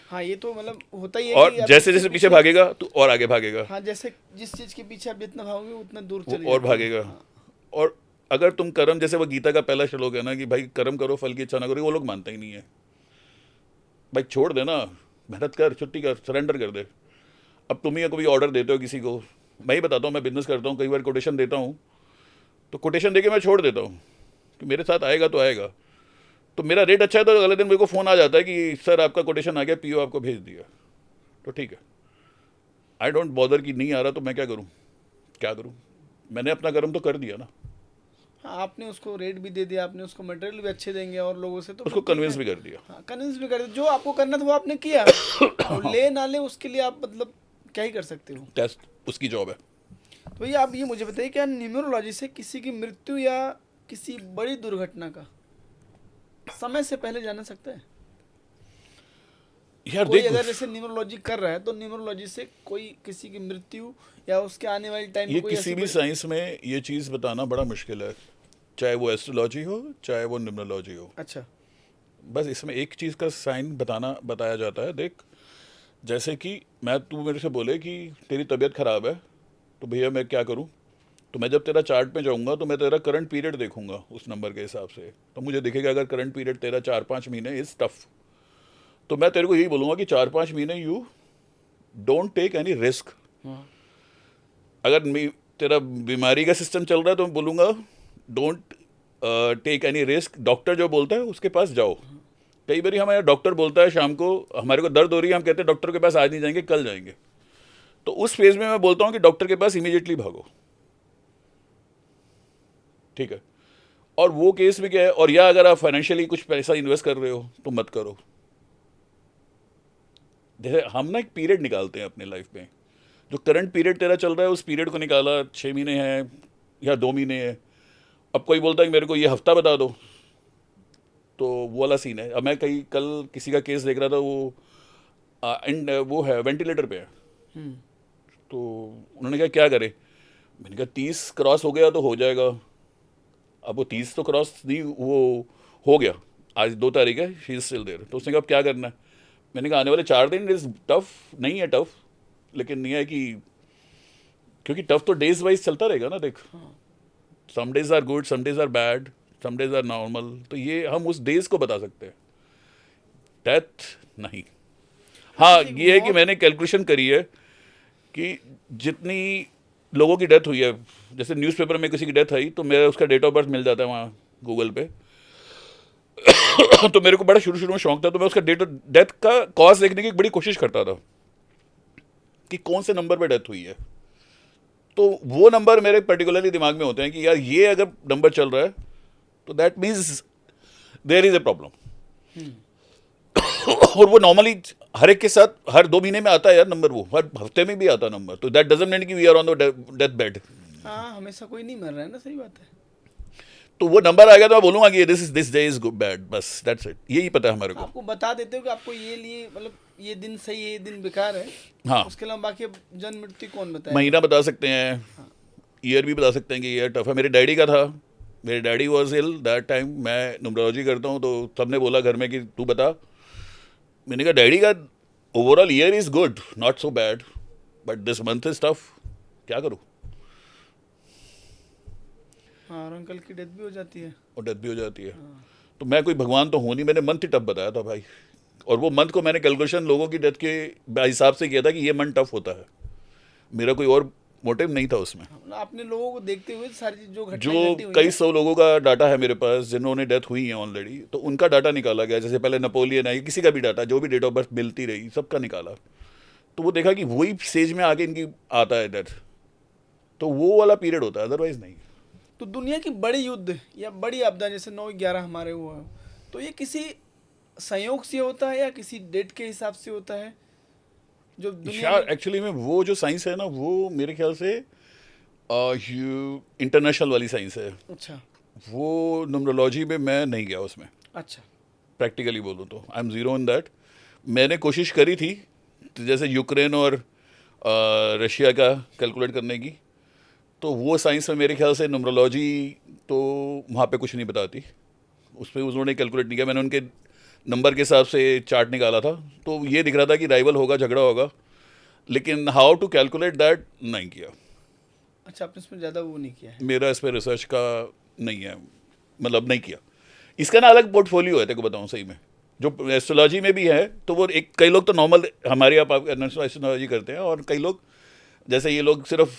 हाँ ये तो मतलब होता ही है और कि आप जैसे जिसके जैसे पीछे भागेगा तो और आगे भागेगा, हाँ जैसे जिस चीज़ के पीछे आप जितना भागोगे उतना दूर वो चले और जाते हैं। भागेगा। हाँ, और अगर तुम कर्म, जैसे वो गीता का पहला श्लोक है ना कि भाई कर्म करो फल की इच्छा ना करो, वो लोग मानते ही नहीं है। भाई छोड़ देना, मेहनत कर, छुट्टी कर, सरेंडर कर दे। अब तुम ही कभी ऑर्डर देते हो किसी को, मैं ही बताता हूँ, मैं बिजनेस करता हूँ, कई बार कोटेशन देता हूँ, तो कोटेशन देके मैं छोड़ देता हूँ कि मेरे साथ आएगा तो आएगा। तो मेरा रेट अच्छा है तो अगले दिन मेरे को फ़ोन आ जाता है कि सर आपका कोटेशन आ गया, पीओ आपको भेज दिया, तो ठीक है। आई डोंट बॉदर कि नहीं आ रहा तो मैं क्या करूँ, मैंने अपना कर्म तो कर दिया ना। हाँ, आपने उसको रेट भी दे दिया, आपने उसको मटेरियल भी अच्छे देंगे और लोगों से तो उसको फिर ठीक कन्विंस है। भी कर दिया। हाँ कन्विंस भी कर दिया, जो आपको करना था वो आपने किया। और ले ना ले उसके लिए आप मतलब क्या ही कर सकते हो। टेस्ट उसकी जॉब है। तो ये आप ये मुझे बताइए, क्या न्यूमरोलॉजी से किसी की मृत्यु या किसी बड़ी दुर्घटना का समय से पहले जाना सकता है? यार कोई देख, अगर जैसे न्यूमरोलॉजी कर रहा है तो न्यूमरोलॉजी से कोई किसी की मृत्यु या उसके आने वाले टाइम ये में कोई किसी ऐसी भी बड़ी- साइंस में ये चीज़ बताना बड़ा मुश्किल है, चाहे वो एस्ट्रोलॉजी हो चाहे वो न्यूमरोलॉजी हो। अच्छा, बस इसमें एक चीज़ का साइन बताया जाता है। देख, जैसे कि तू मेरे से बोले कि तेरी तबीयत ख़राब है तो भैया मैं क्या करूं, तो मैं जब तेरा चार्ट में जाऊंगा तो मैं तेरा करंट पीरियड देखूंगा उस नंबर के हिसाब से, तो मुझे दिखेगा अगर करंट पीरियड तेरा 4-5 महीने इज़ टफ, तो मैं तेरे को यही बोलूँगा कि 4-5 महीने you don't take any risk. हाँ, अगर तेरा बीमारी का सिस्टम चल रहा है तो मैं बोलूँगा don't take any risk. Doctor जो बोलता है उसके पास जाओ। कई बार हमारा डॉक्टर बोलता है शाम को हमारे को दर्द हो रही है, हम कहते हैं डॉक्टर के पास आज नहीं जाएंगे कल जाएंगे, तो उस फेज में मैं बोलता हूँ कि डॉक्टर के पास इमीडिएटली भागो, ठीक है। और वो केस में क्या है, और या अगर आप फाइनेंशियली कुछ पैसा इन्वेस्ट कर रहे हो तो मत करो। जैसे हम ना एक पीरियड निकालते हैं अपने लाइफ में, जो करंट पीरियड तेरा चल रहा है उस पीरियड को निकाला, 6 महीने हैं या 2 महीने हैं। अब कोई बोलता है कि मेरे को ये हफ्ता बता दो, तो वो वाला सीन है। अब मैं कल किसी का केस देख रहा था, वो है वेंटिलेटर पे है, तो उन्होंने कहा क्या करे, मैंने कहा 30 क्रॉस हो गया तो हो जाएगा। अब वो 30 तो क्रॉस नहीं, वो हो गया। आज 2 तारीख है, शी इज स्टिल देयर। तो उसने कहा अब क्या करना है? मैंने कहा आने वाले 4 दिन इज टफ, नहीं है टफ, लेकिन ये है कि क्योंकि टफ तो डेज वाइज चलता रहेगा ना। देख, some days are good, some days are bad, some days are normal, तो ये हम उस डेज को बता सकते हैं, डेथ नहीं। हाँ, ये है कि मैंने कैलकुलेशन करी है कि जितनी लोगों की डेथ हुई है, जैसे न्यूज़पेपर में किसी की डेथ आई तो मेरा उसका डेट ऑफ बर्थ मिल जाता है वहाँ गूगल पे। तो मेरे को बड़ा शुरू में शौक था, तो मैं उसका डेट डेथ का कॉज देखने की बड़ी कोशिश करता था कि कौन से नंबर पे डेथ हुई है। तो वो नंबर मेरे पर्टिकुलरली दिमाग में होते हैं कि यार ये अगर नंबर चल रहा है तो that means there is a problem. और वो नॉर्मली हर एक के साथ हर 2 महीने में आता है यार नंबर, वो हर हफ्ते में भी आता है नंबर। तो दैट डजंट मीन कि we are on the death bed. हाँ, हमेशा कोई नहीं मर रहा है ना, सही बात है। तो वो नंबर आएगा तो मैं बोलूंगा कि this day is good bad, बस दैट्स इट, यही पता है हमारे को। आपको बता देते हो कि आपको ये लिए मतलब ये दिन सही है, ये दिन बेकार है। हाँ, उसके अलावा बाकी अब जन्म मृत्यु कौन बताए? महीना बता सकते हैं, ईयर भी बता सकते हैं कि ईयर टफ है। मेरे डैडी का था, मेरे daddy was ill that time. मैं न्यूमरोलॉजी करता हूँ, तो सबने बोला घर में कि तू बता। मैंने कहा डैडी का overall year is good, not so bad, but this month is tough, क्या करूँ। हाँ, और अंकल की डेथ भी हो जाती है। और डेथ भी हो जाती है। तो मैं कोई भगवान तो हूँ नहीं, मैंने मंथ ही टफ बताया था भाई। और वो मंथ को मैंने कैलकुलेशन लोगों की डेथ के हिसाब से किया था कि ये मंथ टफ होता है, मेरा कोई और मोटिव नहीं था उसमें। मतलब आपने लोगों को देखते हुए सारी चीज जो घटनाएं जो घटी हुई कई हैं, 100 लोगों का डाटा है मेरे पास जिन्होंने डेथ हुई है ऑलरेडी, तो उनका डाटा निकाला गया। जैसे पहले नेपोलियन है, किसी का भी डाटा जो भी डेट ऑफ बर्थ मिलती रही सबका निकाला, तो वो देखा कि वही स्टेज में आके इनकी आता है डेथ, तो वो वाला पीरियड होता है, अदरवाइज नहीं। तो दुनिया की बड़ी युद्ध या बड़ी आपदा जैसे 9/11 हमारे हुआ, तो ये किसी संयोग से होता है या किसी डेट के हिसाब से होता है जो दुनिया यार में? एक्चुअली में वो जो साइंस है ना, वो मेरे ख्याल से इंटरनेशनल वाली साइंस है। अच्छा वो न्यूमरोलॉजी में मैं नहीं गया उसमें, अच्छा। प्रैक्टिकली बोलूँ तो I am zero in that. मैंने कोशिश करी थी, तो जैसे यूक्रेन और रशिया का कैलकुलेट करने की, तो वो साइंस में मेरे ख्याल से न्यूमरोलॉजी तो वहाँ पे कुछ नहीं बताती, उस पर उन्होंने कैलकुलेट नहीं किया। मैंने उनके नंबर के हिसाब से चार्ट निकाला था, तो ये दिख रहा था कि राइवल होगा, झगड़ा होगा, लेकिन हाउ टू कैलकुलेट दैट नहीं किया। अच्छा, आपने इसमें ज़्यादा वो नहीं किया है। मेरा इस पर रिसर्च का नहीं है, मतलब नहीं किया। इसका ना अलग पोर्टफोलियो है, तेरे को बताऊँ सही में, जो एस्ट्रोलॉजी में भी है। तो वो एक कई लोग तो नॉर्मल हमारे यहाँ एस्ट्रोलॉजी करते हैं, और कई लोग जैसे ये लोग सिर्फ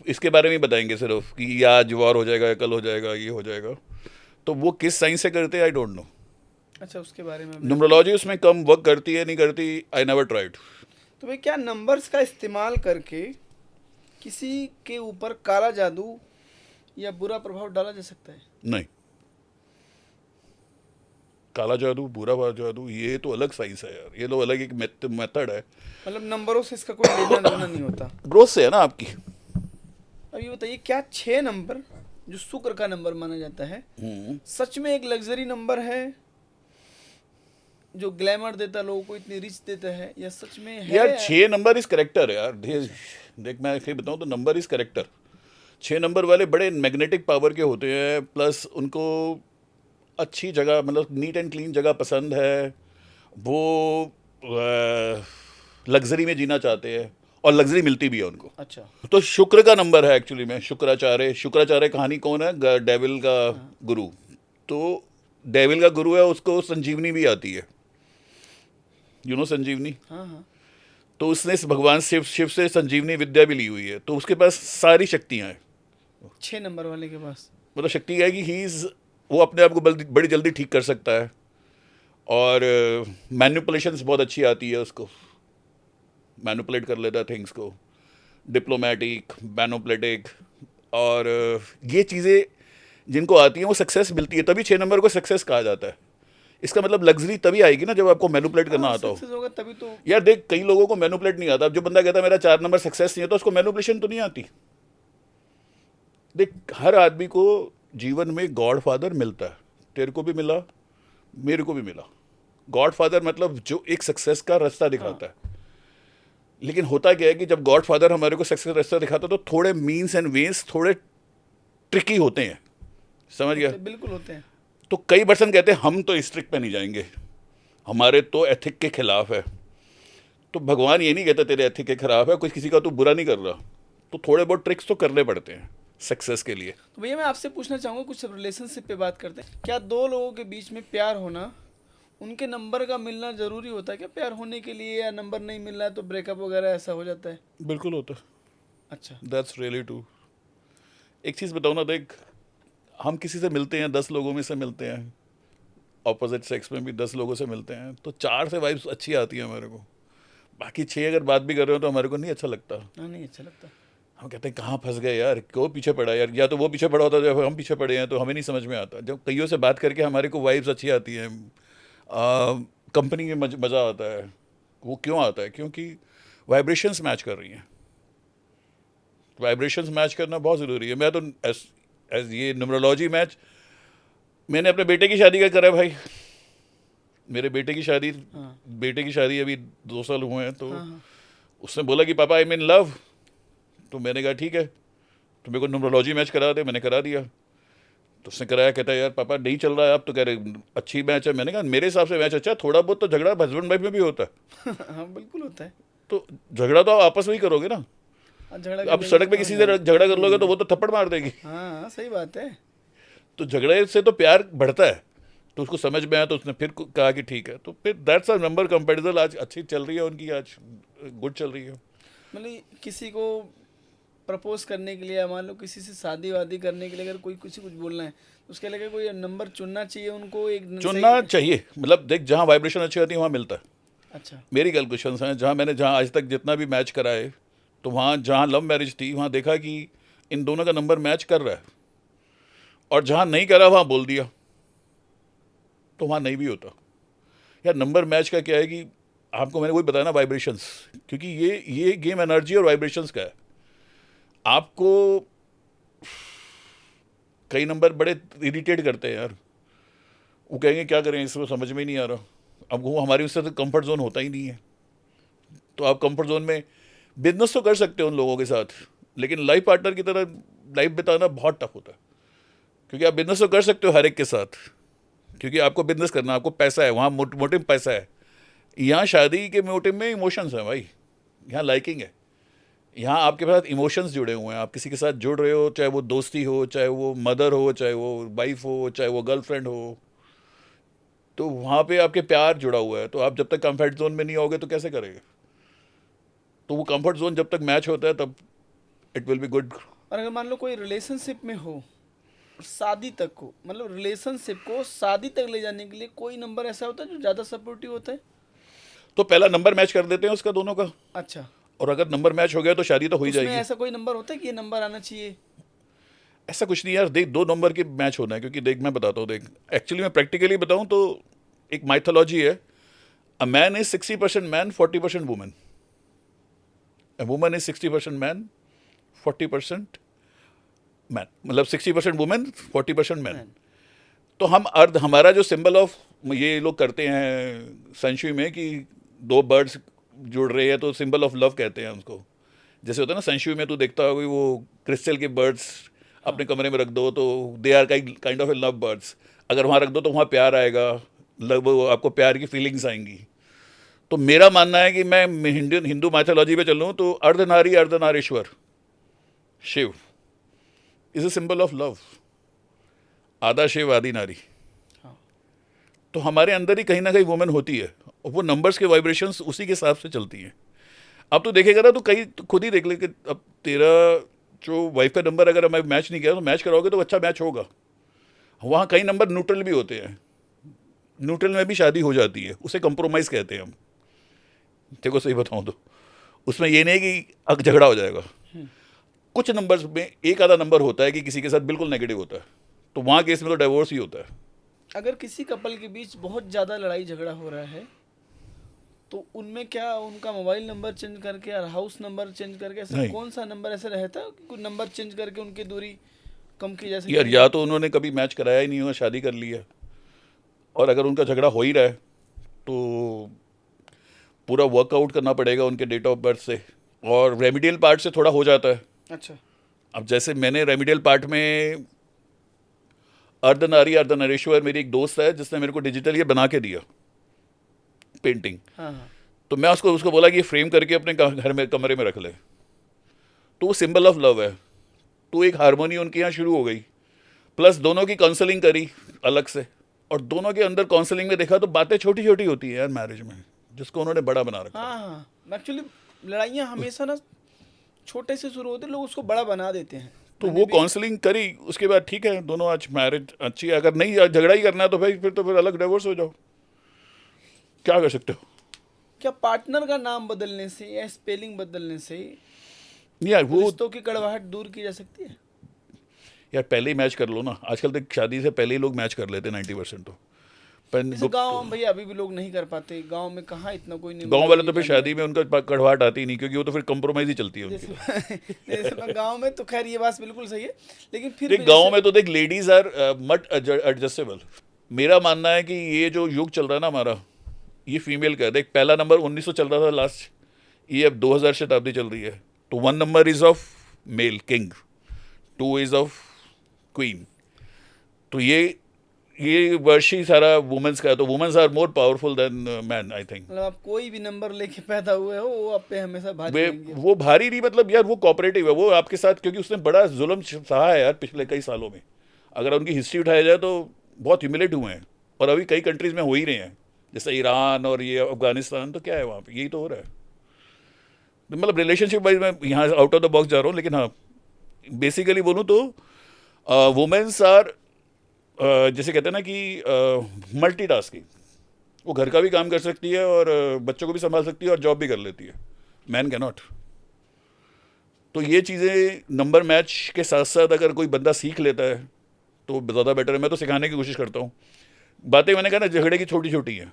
इसके बारे में ही बताएंगे सिर्फ कि या आज वार हो जाएगा, कल हो जाएगा, ये हो जाएगा। तो वो किस साइंस से करते हैं आई डोंट नो। अच्छा, उसके बारे में न्यूमरोलॉजी उसमें कम वर्क करती है, नहीं करती, आई नेवर ट्राइड। तो भाई क्या नंबर्स का इस्तेमाल करके किसी के ऊपर काला जादू या बुरा प्रभाव डाला जा सकता है? नहीं, काला जादू, बुरा जादू, ये तो अलग साइंस है यार, ये तो अलग एक मेथड है। मतलब नंबरों से इसका कोई लेना देना नहीं होता। ग्रोथ से है ना आपकी। अब ये बताइए, क्या 6 नंबर जो शुक्र का नंबर माना जाता है सच में एक लग्जरी नंबर है जो ग्लैमर देता है लोगों को, इतनी रिच देता है, या सच में है? यार 6 नंबर इज करेक्टर यार। देख मैं सही बताऊं तो नंबर इज करेक्टर। 6 नंबर वाले बड़े मैग्नेटिक पावर के होते हैं, प्लस उनको अच्छी जगह, मतलब नीट एंड क्लीन जगह पसंद है, वो लग्जरी में जीना चाहते हैं, और लग्जरी मिलती भी है उनको। अच्छा, तो शुक्र का नंबर है एक्चुअली में, शुक्राचार्य। शुक्राचार्य कहानी कौन है? डेविल का गुरु। तो डेविल का गुरु है, उसको संजीवनी भी आती है, यू नो संजीवनी। हाँ हाँ। तो उसने इस भगवान शिव से संजीवनी विद्या भी ली हुई है, तो उसके पास सारी शक्तियां हैं। 6 नंबर वाले के पास मतलब शक्ति है कि वो अपने आप को बड़ी जल्दी ठीक कर सकता है, और मैनिपुलेशंस बहुत अच्छी आती है उसको, मैनिपुलेट कर लेता है थिंग्स को, डिप्लोमेटिक, मैनिपुलेटिक, और ये चीज़ें जिनको आती हैं वो सक्सेस मिलती है, तभी 6 नंबर को सक्सेस कहा जाता है। इसका मतलब लग्जरी तभी आएगी ना जब आपको मैनिपुलेट करना आता हो। सक्सेस होगा तभी तो। यार देख, कई लोगों को मैनिपुलेट नहीं आता। अब जो बंदा कहता है मेरा 4 नंबर सक्सेस नहीं है, तो उसको मैनिपुलेशन तो नहीं आती। देख, हर आदमी को जीवन में गॉड फादर मिलता है, तेरे को भी मिला, मेरे को भी मिला। गॉड फादर मतलब जो एक सक्सेस का रास्ता दिखाता है। लेकिन होता क्या है कि जब गॉड फादर हमारे को सक्सेस रास्ता दिखाता तो थोड़े मीन्स एंड वेज थोड़े ट्रिकी होते हैं, समझ गया। बिल्कुल होते हैं। तो कई पर्सन कहते हैं हम तो इस ट्रिक पे नहीं जाएंगे, हमारे तो एथिक के खिलाफ है। तो भगवान ये नहीं कहता तेरे एथिक के खिलाफ है, कोई किसी का तू बुरा नहीं कर रहा, तो थोड़े बहुत ट्रिक्स तो करने पड़ते हैं सक्सेस के लिए। तो भैया मैं आपसे पूछना चाहूँगा, कुछ रिलेशनशिप पे बात करते हैं। क्या दो लोगों के बीच में प्यार होना, उनके नंबर का मिलना ज़रूरी होता है क्या प्यार होने के लिए, या नंबर नहीं मिल रहा है तो ब्रेकअप वगैरह ऐसा हो जाता है? बिल्कुल होता है, अच्छा। That's really true. एक चीज़ बताओ ना, देख हम किसी से मिलते हैं, 10 लोगों में से मिलते हैं, ऑपोजिट सेक्स में भी 10 लोगों से मिलते हैं, तो 4 से वाइब्स अच्छी आती है हमारे को, बाकी 6 अगर बात भी कर रहे हो तो हमारे को नहीं अच्छा लगता। हाँ, नहीं अच्छा लगता। हम कहते हैं कहाँ फंस गए यार, क्यों पीछे पड़ा यार, या तो वो पीछे पड़ा होता है जब हम पीछे पड़े हैं, तो हमें नहीं समझ में आता। जब कईयों से बात करके हमारे को वाइब्स अच्छी आती हैं, कंपनी में मज़ा आता है। वो क्यों आता है? क्योंकि वाइब्रेशंस मैच कर रही हैं। वाइब्रेशंस मैच करना बहुत ज़रूरी है। मैं तो एज ये न्यूमरोलॉजी मैच मैंने अपने बेटे की शादी का करा है भाई। मेरे बेटे की शादी, हाँ। बेटे की शादी अभी 2 साल हुए हैं, तो हाँ हाँ। उसने बोला कि पापा आई एम इन लव। तो मैंने कहा ठीक है, तो मेरे को न्यूमरोलॉजी मैच करा दे। मैंने करा दिया, तो उसने कराया। कहता है यार पापा नहीं चल रहा है, अब तो कह रहे अच्छी मैच है। मैंने कहा मेरे हिसाब से मैच अच्छा है, थोड़ा बहुत तो झगड़ा हस्बैंड वाइफ में भी होता है। हाँ बिल्कुल होता है। तो झगड़ा तो आप आपस में ही करोगे ना। झगड़ा अब करने सड़क पे के किसी बाद से झगड़ा कर लोगे तो वो तो थप्पड़ मार देगी। हाँ सही बात है। तो झगड़े से तो प्यार बढ़ता है। तो उसको समझ में आया, तो उसने फिर कहा कि ठीक है। तो फिर दैट्स अ नंबर कंपेरिजन आज अच्छी चल रही है उनकी, आज गुड चल रही है। मतलब किसी को प्रपोज करने के लिए, या मान लो किसी से शादी वादी करने के लिए, अगर कोई किसी कुछ बोलना है तो उसके लिए कोई नंबर चुनना चाहिए उनको, एक चुनना चाहिए, मतलब देख जहाँ वाइब्रेशन अच्छी होती है वहाँ मिलता है। अच्छा। मेरी कैलकुलेशंस हैं, जहाँ आज तक जितना भी मैच करा है, तो वहाँ जहाँ लव मैरिज थी वहाँ देखा कि इन दोनों का नंबर मैच कर रहा है, और जहाँ नहीं करा वहाँ बोल दिया, तो वहाँ नहीं भी होता। यार नंबर मैच का क्या है कि आपको मैंने वही बताया ना, वाइब्रेशंस, क्योंकि ये गेम एनर्जी और वाइब्रेशंस का है। आपको कई नंबर बड़े इरिटेट करते हैं यार, वो कहेंगे क्या करें, इसमें समझ में ही नहीं आ रहा। अब वो हमारी उससे तो कंफर्ट जोन होता ही नहीं है। तो आप कंफर्ट जोन में बिजनेस तो कर सकते हो उन लोगों के साथ, लेकिन लाइफ पार्टनर की तरह लाइफ बिताना बहुत टफ होता है। क्योंकि आप बिजनेस तो कर सकते हो हर एक के साथ, क्योंकि आपको बिजनेस करना, आपको पैसा है, वहाँ मोटिव पैसा है। यहाँ शादी के मोटिव में इमोशंस हैं भाई, यहाँ लाइकिंग है, यहाँ आपके पास इमोशंस जुड़े हुए हैं। आप किसी के साथ जुड़ रहे हो, चाहे वो दोस्ती हो, चाहे वो मदर हो, चाहे वो वाइफ हो, चाहे वो गर्लफ्रेंड हो, तो वहाँ पे आपके प्यार जुड़ा हुआ है। तो आप जब तक कंफर्ट जोन में नहीं होगे तो कैसे करेंगे? तो वो कंफर्ट जोन जब तक मैच होता है तब इट विल बी गुड। और अगर मान लो कोई रिलेशनशिप में हो, शादी तक हो, मतलब रिलेशनशिप को शादी तक ले जाने के लिए कोई नंबर ऐसा होता है जो ज़्यादा सपोर्टिव होता है? तो पहला नंबर मैच कर देते हैं उसका, दोनों का, अच्छा। और अगर नंबर मैच हो गया तो शादी तो हो ही उसमें जाएगी। ऐसा कोई नंबर होता है कि ये नंबर आना चाहिए? ऐसा कुछ नहीं यार, देख 2 नंबर के मैच होना है। क्योंकि देख मैं बताता हूँ, देख एक्चुअली मैं प्रैक्टिकली बताऊँ तो एक माइथोलॉजी है, a man is 60% man 40% women, a woman is 60% man 40% man, मतलब 60% वुमेन 40% मैन। मैन। तो हम अर्ध, हमारा जो सिंबल ऑफ ये लोग करते हैं सेंशुई में कि 2 बर्ड्स जुड़ रहे हैं तो सिंबल ऑफ लव कहते हैं उसको। जैसे होता है ना सेंशुई में, तू देखता होगा वो क्रिस्टल के बर्ड्स अपने कमरे में रख दो तो they are kind of a love birds. अगर वहाँ रख दो तो वहाँ प्यार आएगा, लव, आपको प्यार की फीलिंग्स आएंगी। तो मेरा मानना है कि मैं हिंदू माइथोलॉजी पे चलूँ तो Ardhanari Ardhanarishvara Shiva is a symbol of love, आधा शिव आधी नारी। हाँ। तो हमारे अंदर ही कहीं ना कहीं वुमेन होती है, और वो नंबर्स के वाइब्रेशंस उसी के हिसाब से चलती हैं। अब तो देखेगा ना, तो कहीं तो खुद ही देख ले कि अब तेरा जो वाइफ का नंबर अगर हमें मैच नहीं किया तो मैच कराओगे तो अच्छा मैच होगा। वहाँ कई नंबर न्यूट्रल भी होते हैं, न्यूट्रल में भी शादी हो जाती है, उसे कंप्रोमाइज़ कहते हैं हम। देखो सही बताऊँ तो उसमें ये नहीं कि अब झगड़ा हो जाएगा। कुछ नंबर्स में एक आधा नंबर होता है कि किसी के साथ बिल्कुल नेगेटिव होता है, तो वहाँ केस में तो डाइवोर्स ही होता है। अगर किसी कपल के बीच बहुत ज़्यादा लड़ाई झगड़ा हो रहा है तो उनमें क्या उनका मोबाइल नंबर चेंज करके और हाउस नंबर चेंज करके, ऐसा नहीं। कौन सा नंबर ऐसा रहता है कि कोई नंबर चेंज करके उनकी दूरी कम की जा यार सकती या है? तो उन्होंने कभी मैच कराया ही नहीं होगा, शादी कर ली है, और अगर उनका झगड़ा हो ही रहा है तो पूरा वर्कआउट करना पड़ेगा उनके डेट ऑफ बर्थ से, और रेमिडियल पार्ट से थोड़ा हो जाता है। अच्छा। अब जैसे मैंने रेमिडियल पार्ट में अर्धनारी अर्धनरेश्वर मेरी एक दोस्त है जिसने मेरे को डिजिटल ये बना के दिया पेंटिंग, हाँ हाँ। तो मैं उसको बोला कि ये फ्रेम करके अपने घर में कमरे में रख ले, तो वो सिंबल ऑफ लव है। तो एक हारमोनी उनके यहाँ शुरू हो गई, प्लस दोनों की काउंसलिंग करी अलग से, और दोनों के अंदर काउंसलिंग में देखा तो बातें छोटी छोटी होती है यार मैरिज में, जिसको उन्होंने बड़ा बना रखा। हाँ हाँ, एक्चुअली लड़ाइयाँ हमेशा ना छोटे से शुरू होते, लोग उसको बड़ा बना देते हैं। तो वो काउंसलिंग करी, उसके बाद ठीक है दोनों आज मैरिज अच्छी है। अगर नहीं झगड़ा ही करना है तो भाई फिर अलग डिवोर्स हो जाओ, क्या कर सकते हो। क्या पार्टनर का नाम बदलने से या स्पेलिंग बदलने से यार वो रिश्तों की कड़वाहट दूर की जा सकती है? यार पहले ही मैच कर लो ना, आजकल तक शादी से पहले ही लोग मैच कर लेते हैं 90%। तो जैसे गाँव भैया अभी भी लोग नहीं कर पाते, गाँव में कहाँ इतना कोई नहीं। गाँव वाले तो फिर शादी में उनका कड़वाहट आती ही नहीं, क्योंकि वो तो फिर कंप्रोमाइज ही चलती है उनकी। जैसे गाँव में तो खैर ये बात बिल्कुल सही है, लेकिन फिर देख गाँव में तो देख लेडीज आर मट एडजस्टेबल। मेरा मानना है कि ये जो युग चल रहा है ना हमारा, ये फीमेल का है। देख पहला नंबर 1900 चल रहा था लास्ट, ये अब 2000 शताब्दी चल रही है। तो 1 number is of male king, 2 is of queen. तो ये वर्ष ही सारा वुमेन्स का है। तो women's are more powerful than man I think. मतलब आप कोई भी नंबर लेके पैदा हुए हो वो आप पे हमेशा भारी रहेंगे। वो भारी नहीं, मतलब यार वो कोऑपरेटिव है, वो आपके साथ, क्योंकि उसने बड़ा जुल्म सहा है यार पिछले कई सालों में। अगर उनकी हिस्ट्री उठाया जाए तो बहुत ह्यूमिलेट हुए हैं, और अभी कई कंट्रीज में हो ही रहे हैं, जैसे ईरान और ये अफगानिस्तान। तो क्या है वहाँ पे, यही तो हो रहा है। तो मतलब रिलेशनशिप वाइज मैं यहाँ आउट ऑफ द बॉक्स जा रहा हूँ, लेकिन हाँ बेसिकली बोलूँ तो वुमेन्स आर जैसे कहते हैं ना कि मल्टीटास्किंग। वो घर का भी काम कर सकती है और बच्चों को भी संभाल सकती है और जॉब भी कर लेती है। Man can not. तो ये चीज़ें नंबर मैच के साथ साथ अगर कोई बंदा सीख लेता है तो ज़्यादा बेटर है। मैं तो सिखाने की कोशिश करता हूँ। बातें मैंने कहा ना झगड़े की छोटी छोटी हैं।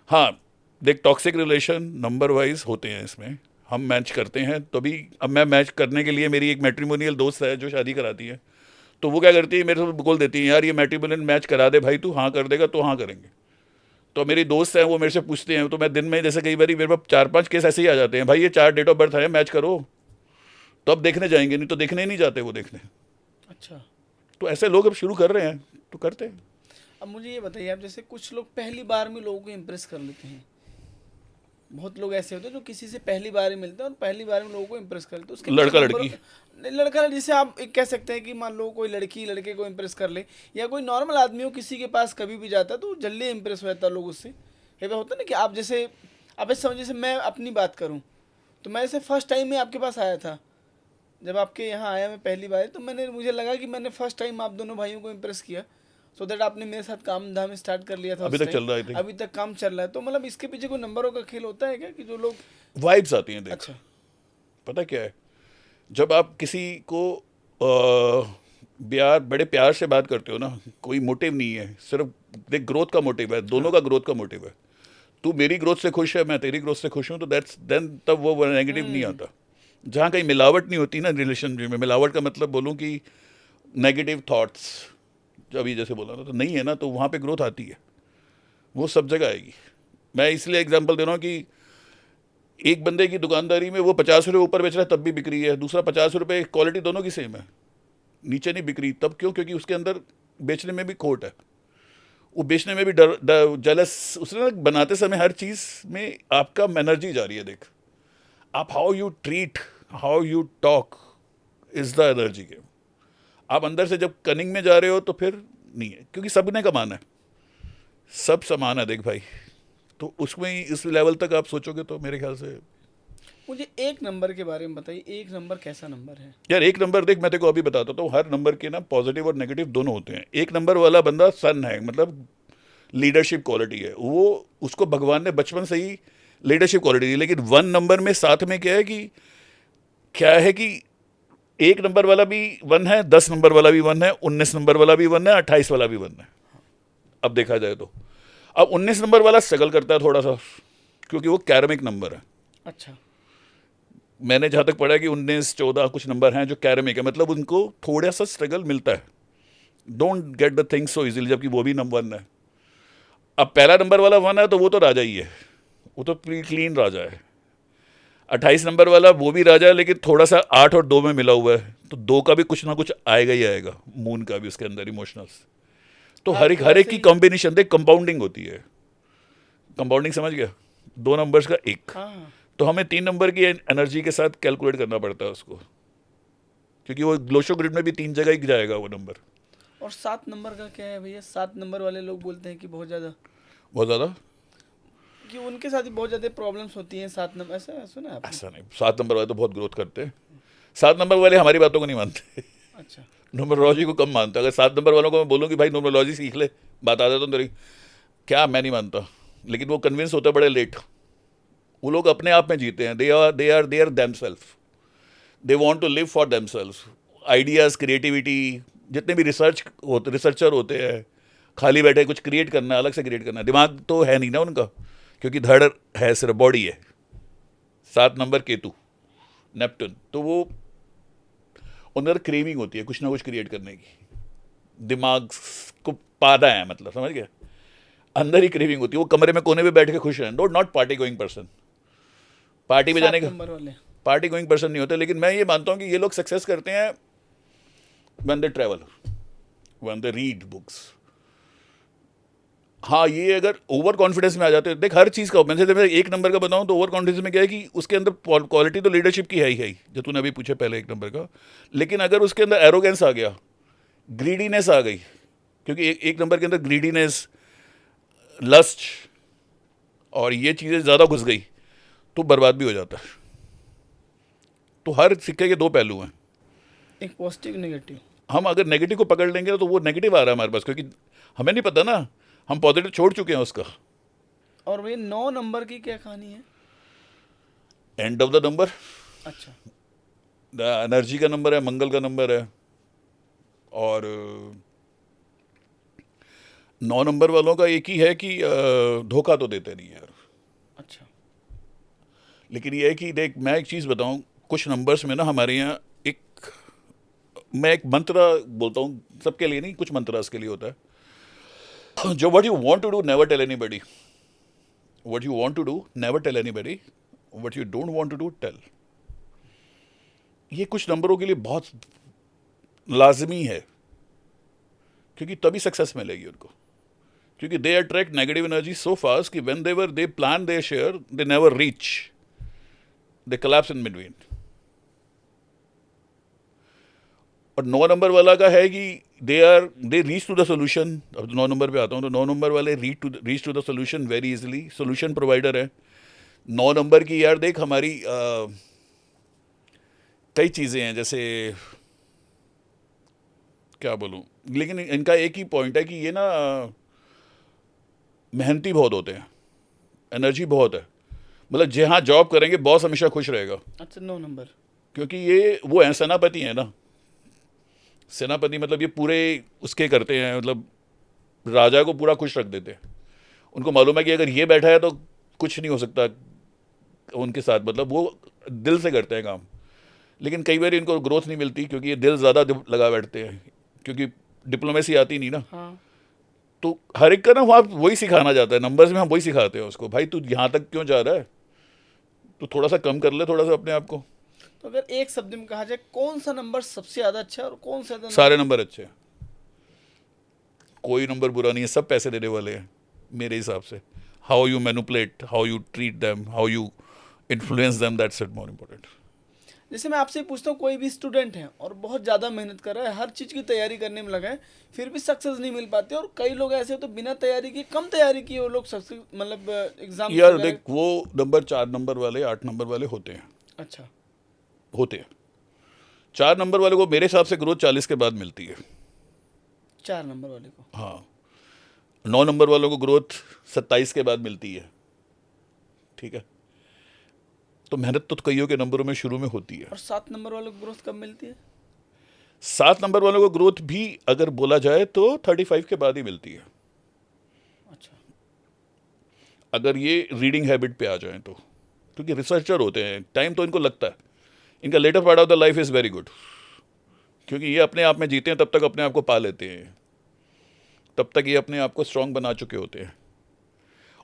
हाँ देख टॉक्सिक रिलेशन नंबर वाइज होते हैं, इसमें हम मैच करते हैं। तो भी अब मैं मैच करने के लिए, मेरी एक मैट्रिमोनियल दोस्त है जो शादी कराती है, तो वो क्या करती है मेरे से बोल देती है यार ये मैट्रिमोनियल मैच करा दे भाई, तू हाँ कर देगा तो हाँ करेंगे। तो मेरी दोस्त हैं वो मेरे से पूछते हैं, तो मैं दिन में जैसे कई बार मेरे पास 4-5 केस ऐसे ही आ जाते हैं, भाई ये 4 डेट ऑफ बर्थ है मैच करो, तो अब देखने जाएंगे, नहीं तो देखने ही नहीं जाते वो देखने। अच्छा। तो ऐसे लोग अब शुरू कर रहे हैं तो करते हैं। अब मुझे ये बताइए, आप जैसे कुछ लोग पहली बार में लोगों को इम्प्रेस कर लेते हैं, बहुत लोग ऐसे होते हैं जो किसी से पहली बार ही मिलते हैं और पहली बार में लोगों को इम्प्रेस कर लेते हैं। उसके लड़का पीछे लड़की नहीं, लड़का जैसे आप एक कह सकते हैं कि मान लो कोई लड़की लड़के को इम्प्रेस कर ले, या कोई नॉर्मल आदमी हो किसी के पास कभी भी जाता है तो जल्दी इम्प्रेस हो जाता है लोग उससे। ये बात होता है ना कि आप जैसे आप ऐसे समझ, जैसे मैं अपनी बात करूँ तो मैं जैसे फर्स्ट टाइम में आपके पास आया था, जब आपके यहाँ आया मैं पहली बार, तो मुझे लगा कि मैंने फर्स्ट टाइम आप दोनों भाइयों को इम्प्रेस किया, सो दैट आपने मेरे साथ काम धाम स्टार्ट कर लिया था। अभी तक चल रहा है। अभी तक काम चल रहा है। तो मतलब इसके पीछे कोई नंबरों का खेल होता है क्या, कि जो लोग वाइब्स आती हैं। देख अच्छा पता क्या है, जब आप किसी को बड़े प्यार से बात करते हो ना, कोई मोटिव नहीं है, सिर्फ देख ग्रोथ का मोटिव है, दोनों का ग्रोथ का मोटिव है। तू मेरी ग्रोथ से खुश है, मैं तेरी ग्रोथ से खुश हूँ, तो दैट्स देन तब वो नेगेटिव नहीं आता। जहाँ कहीं मिलावट नहीं होती ना रिलेशनशिप में, मिलावट का मतलब बोलूँ कि नेगेटिव थॉट्स, अभी जैसे बोला ना, तो नहीं है ना, तो वहाँ पे ग्रोथ आती है, वो सब जगह आएगी। मैं इसलिए एग्जांपल दे रहा हूँ कि एक बंदे की दुकानदारी में वो 50 रुपये ऊपर बेच रहा है तब भी बिक्री है, दूसरा 50 रुपये, क्वालिटी दोनों की सेम है, नीचे नहीं बिक्री। तब क्यों? क्योंकि उसके अंदर बेचने में भी खोट है, वो बेचने में भी जलस। उसने बनाते समय हर चीज़ में आपका एनर्जी जा रही है। देख आप how you treat, how you talk is the energy game. आप अंदर से जब कनिंग में जा रहे हो तो फिर नहीं है, क्योंकि सबने कमाना है, सब समान है। देख भाई, तो उसमें ही इस लेवल तक आप सोचोगे तो मेरे ख्याल से। मुझे एक नंबर के बारे में बताइए, एक नंबर कैसा नंबर है? यार एक नंबर देख, मैं तेरे को अभी बताता हूँ, हर नंबर के ना पॉजिटिव और नेगेटिव दोनों होते हैं। एक नंबर वाला बंदा सन है, मतलब लीडरशिप क्वालिटी है, वो उसको भगवान ने बचपन से ही लीडरशिप क्वालिटी दी। लेकिन 1 नंबर में साथ में क्या है कि 1 नंबर वाला भी 1 है, 10 नंबर वाला भी 1 है, 19 नंबर वाला भी 1 है, 28 वाला भी 1 है। अब देखा जाए तो अब 19 नंबर वाला स्ट्रगल करता है थोड़ा सा, क्योंकि वो कैरमिक नंबर है। अच्छा। मैंने जहाँ तक पढ़ा कि 19, 14 कुछ नंबर हैं जो कैरमिक है, मतलब उनको थोड़ा सा स्ट्रगल मिलता है, don't get the things so easily, जबकि वो भी नंबर 1 है। अब पहला नंबर वाला 1 है तो वो तो राजा ही है, वो तो क्लीन राजा है। 28 नंबर वाला वो भी राजा है, लेकिन थोड़ा सा 8 और 2 में मिला हुआ है, तो 2 का भी कुछ ना कुछ आएगा ही आएगा, मून का भी उसके अंदर इमोशनल्स। तो आप हर एक थोड़ा की सा कॉम्बिनेशन देख, कंपाउंडिंग होती है। कंपाउंडिंग समझ गया, 2 नंबर्स का एक। हाँ, तो हमें 3 नंबर की एनर्जी के साथ कैलकुलेट करना पड़ता है उसको, क्योंकि वो ग्लोशो ग्रिड में भी 3 जगह ही जाएगा वो नंबर। और 7 नंबर का क्या है भैया? 7 नंबर वाले लोग बोलते हैं कि बहुत ज़्यादा, बहुत ज़्यादा कि उनके साथ ही बहुत ज़्यादा प्रॉब्लम्स होती हैं 7 नंबर, ऐसा सुना है आपने? ऐसा नहीं, 7 नंबर वाले तो बहुत ग्रोथ करते हैं। 7 नंबर वाले हमारी बातों को नहीं मानते, अच्छा, न्यूमरोलॉजी को कम मानते हैं। अगर 7 नंबर वालों को मैं बोलूँ कि भाई न्यूमरोलॉजी सीख ले, बात आ जाता तेरी, क्या मैं नहीं मानता, लेकिन वो कन्विंस होता है बड़े लेट। वो लोग अपने आप में जीते हैं, they are themselves, they want to live for themselves. Ideas, creativity, जितने भी रिसर्चर होते हैं, खाली बैठे कुछ क्रिएट करना है, अलग से क्रिएट करना है। दिमाग तो है नहीं ना उनका, क्योंकि धड़ है, सिर्फ बॉडी है। 7 नंबर केतु, नेपटून, तो वो अंदर क्रेविंग होती है कुछ ना कुछ क्रिएट करने की, दिमाग को पादा है, मतलब समझ गया, अंदर ही क्रेविंग होती है। वो कमरे में कोने पे बैठ के खुश हैं, not party going person. Party में जाने 7 का नंबर वाले। पार्टी गोइंग पर्सन नहीं होते। लेकिन मैं ये मानता हूँ कि ये लोग सक्सेस करते हैं when they travel, when they read books. हाँ, ये अगर ओवर कॉन्फिडेंस में आ जाते हैं, देख हर चीज़ का, मैं से एक नंबर का बताऊँ तो ओवर कॉन्फिडेंस में क्या है कि उसके अंदर क्वालिटी तो लीडरशिप की है ही, जो तूने अभी पूछे पहले एक नंबर का। लेकिन अगर उसके अंदर एरोगेंस आ गया, ग्रीडीनेस आ गई, क्योंकि एक नंबर के अंदर ग्रीडीनेस, लस्ट और ये चीज़ें ज़्यादा घुस गई तो बर्बाद भी हो जाता है। तो हर सिक्के के 2 पहलू हैं। एक पॉजिटिव, नेगेटिव। हम अगर नेगेटिव को पकड़ लेंगे तो वो नेगेटिव आ रहा है हमारे पास, क्योंकि हमें नहीं पता ना, हम पॉजिटिव छोड़ चुके हैं उसका। और भैया 9 नंबर की क्या कहानी है? एंड ऑफ द नंबर, अच्छा, एनर्जी का नंबर है, मंगल का नंबर है। और 9 नंबर वालों का एक ही है कि धोखा तो देते नहीं यार। अच्छा, लेकिन ये है कि देख, मैं एक चीज़ बताऊं, कुछ नंबर्स में ना हमारे यहाँ मैं एक मंत्र बोलता हूँ, सबके लिए नहीं, कुछ मंत्र इसके लिए होता है। जो what you want to do never tell anybody, what you want to do never tell anybody, what you don't want to do tell. ये कुछ नंबरों के लिए बहुत लाजमी है, क्योंकि तभी सक्सेस मिलेगी उनको। क्योंकि they attract negative energy so fast कि when they plan their share, they never reach, they collapse in between. और 9 नंबर वाला का है कि they reach to the solution. अब 9 नंबर पे आता हूँ, तो 9 नंबर वाले reach to the solution very easily, solution provider है। 9 नंबर की यार देख, हमारी कई चीज़ें हैं, जैसे क्या बोलूँ, लेकिन इनका एक ही पॉइंट है कि ये ना मेहनती बहुत होते हैं, एनर्जी बहुत है। मतलब जहाँ जॉब करेंगे बॉस हमेशा खुश रहेगा, अच्छा 9 नंबर। क्योंकि ये वो हैं, सेनापति हैं ना। सेनापति मतलब ये पूरे उसके करते हैं, मतलब राजा को पूरा खुश रख देते हैं। उनको मालूम है कि अगर ये बैठा है तो कुछ नहीं हो सकता उनके साथ, मतलब वो दिल से करते हैं काम। लेकिन कई बार इनको ग्रोथ नहीं मिलती, क्योंकि ये दिल ज़्यादा लगा बैठते हैं, क्योंकि डिप्लोमेसी आती नहीं ना। हाँ, तो हर एक का ना वहाँ वही सिखाना जाता है, नंबर्स में हम वही सिखाते हैं उसको, भाई तू यहाँ तक क्यों जा रहा है, तो थोड़ा सा कम कर ले थोड़ा सा अपने आप को। तो अगर एक शब्द में कहा जाए, कौन सा नंबर सबसे ज़्यादा अच्छा है और कौन सा ज़्यादा सारे नंबर अच्छे हैं, कोई नंबर बुरा नहीं है, सब पैसे देने वाले हैं मेरे हिसाब से। How you manipulate, how you treat them, how you influence them, that's it more important. जैसे मैं आपसे पूछता हूँ, कोई भी स्टूडेंट है और बहुत ज़्यादा मेहनत कर रहा है, हर चीज़ की तैयारी करने में लगा है, फिर भी सक्सेस नहीं मिल पाते, और कई लोग ऐसे होते बिना तैयारी किए, कम तैयारी किए वो लोग सक्सेस, मतलब एग्जाम यार देख, वो नंबर 4 नंबर वाले, 8 नंबर वाले होते हैं, अच्छा, होते हैं। 4 नंबर वाले को मेरे हिसाब से ग्रोथ 40 के बाद मिलती है। 4 नंबर वाले को। हाँ, 9 नंबर वालों को ग्रोथ 27 के बाद मिलती है, ठीक है। तो मेहनत तो कईयों के नंबरों में शुरू में होती है। और 7 नंबर वाले को ग्रोथ कब मिलती है? 7 नंबर वालों को ग्रोथ भी अगर बोला जाए तो 35 के बाद ही मिलती है, अच्छा, अगर ये रीडिंग हैबिट पे आ जाएं तो। क्योंकि रिसर्चर होते हैं, टाइम तो इनको लगता है, इनका latter part of the life is very good, क्योंकि ये अपने आप में जीते हैं, तब तक अपने आप को पा लेते हैं, तब तक ये अपने आप को स्ट्रांग बना चुके होते हैं।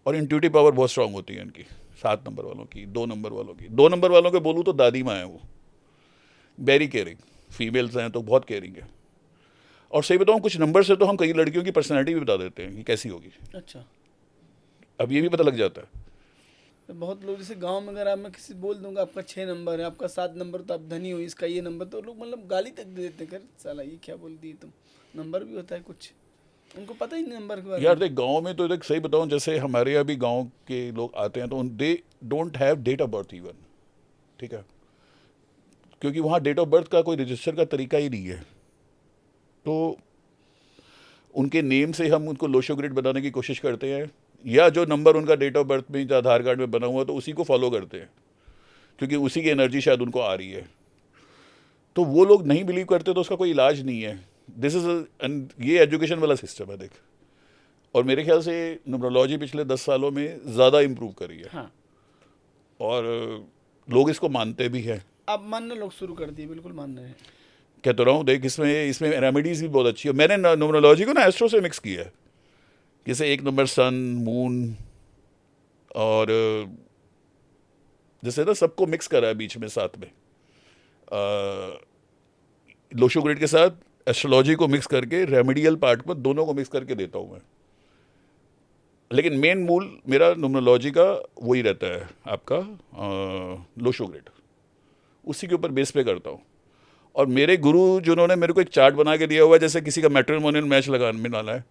और इंट्यूटिव पावर बहुत स्ट्रांग होती है इनकी, 7 नंबर वालों की, 2 नंबर वालों की। 2 नंबर वालों के बोलूँ तो दादी माँ है वो, वेरी केयरिंग, फीमेल्स हैं तो बहुत केयरिंग है। और सही बताऊँ कुछ नंबर से तो हम कई लड़कियों की पर्सनैलिटी भी बता देते हैं कि कैसी होगी, अच्छा। अब ये भी पता लग जाता है। तो बहुत लोग जैसे गांव में अगर आप मैं किसी बोल दूंगा आपका 6 नंबर है, आपका 7 नंबर तो आप धनी हो, इसका ये नंबर, तो लोग मतलब गाली तक दे देते हैं, कर साला ये क्या बोल दिए तुम, नंबर भी होता है कुछ, उनको पता ही नहीं नंबर के बारे यार में। देख गांव में तो देख सही बताऊं, जैसे हमारे यहाँ भी गांव के लोग आते हैं तो they don't have date of birth even, ठीक है, क्योंकि वहाँ डेट ऑफ बर्थ का कोई रजिस्टर का तरीका ही नहीं है। तो उनके नेम से हम उनको लोशो ग्रिड बनाने की कोशिश करते हैं, या जो नंबर उनका डेट ऑफ बर्थ में या आधार कार्ड में बना हुआ तो उसी को फॉलो करते हैं, क्योंकि उसी की एनर्जी शायद उनको आ रही है। तो वो लोग नहीं बिलीव करते तो उसका कोई इलाज नहीं है। दिस इज ये एजुकेशन वाला सिस्टम है देख, और मेरे ख्याल से न्यूमरोलॉजी पिछले 10 सालों में ज़्यादा इम्प्रूव करी है। हाँ, और लोग इसको मानते भी हैं। अब मानने लोग शुरू कर दिए, बिल्कुल मान रहे हैं। कह तो रहा हूँ देख, इसमें इसमें रेमेडीज़ भी बहुत अच्छी है। मैंने न्यूमरोलॉजी को ना एस्ट्रो से मिक्स किया है, जैसे 1 नंबर सन, मून, और जैसे ना सबको मिक्स करा है बीच में साथ में, लोशो ग्रिड के साथ एस्ट्रोलॉजी को मिक्स करके रेमेडियल पार्ट पर दोनों को मिक्स करके देता हूँ मैं। लेकिन मेन मूल मेरा न्यूमरोलॉजी का वही रहता है आपका, लोशो ग्रिड, उसी के ऊपर बेस पे करता हूँ। और मेरे गुरु जिन्होंने मेरे को एक चार्ट बना के दिया हुआ है, जैसे किसी का मैट्रिमोनियल मैच लगाने में डाला है,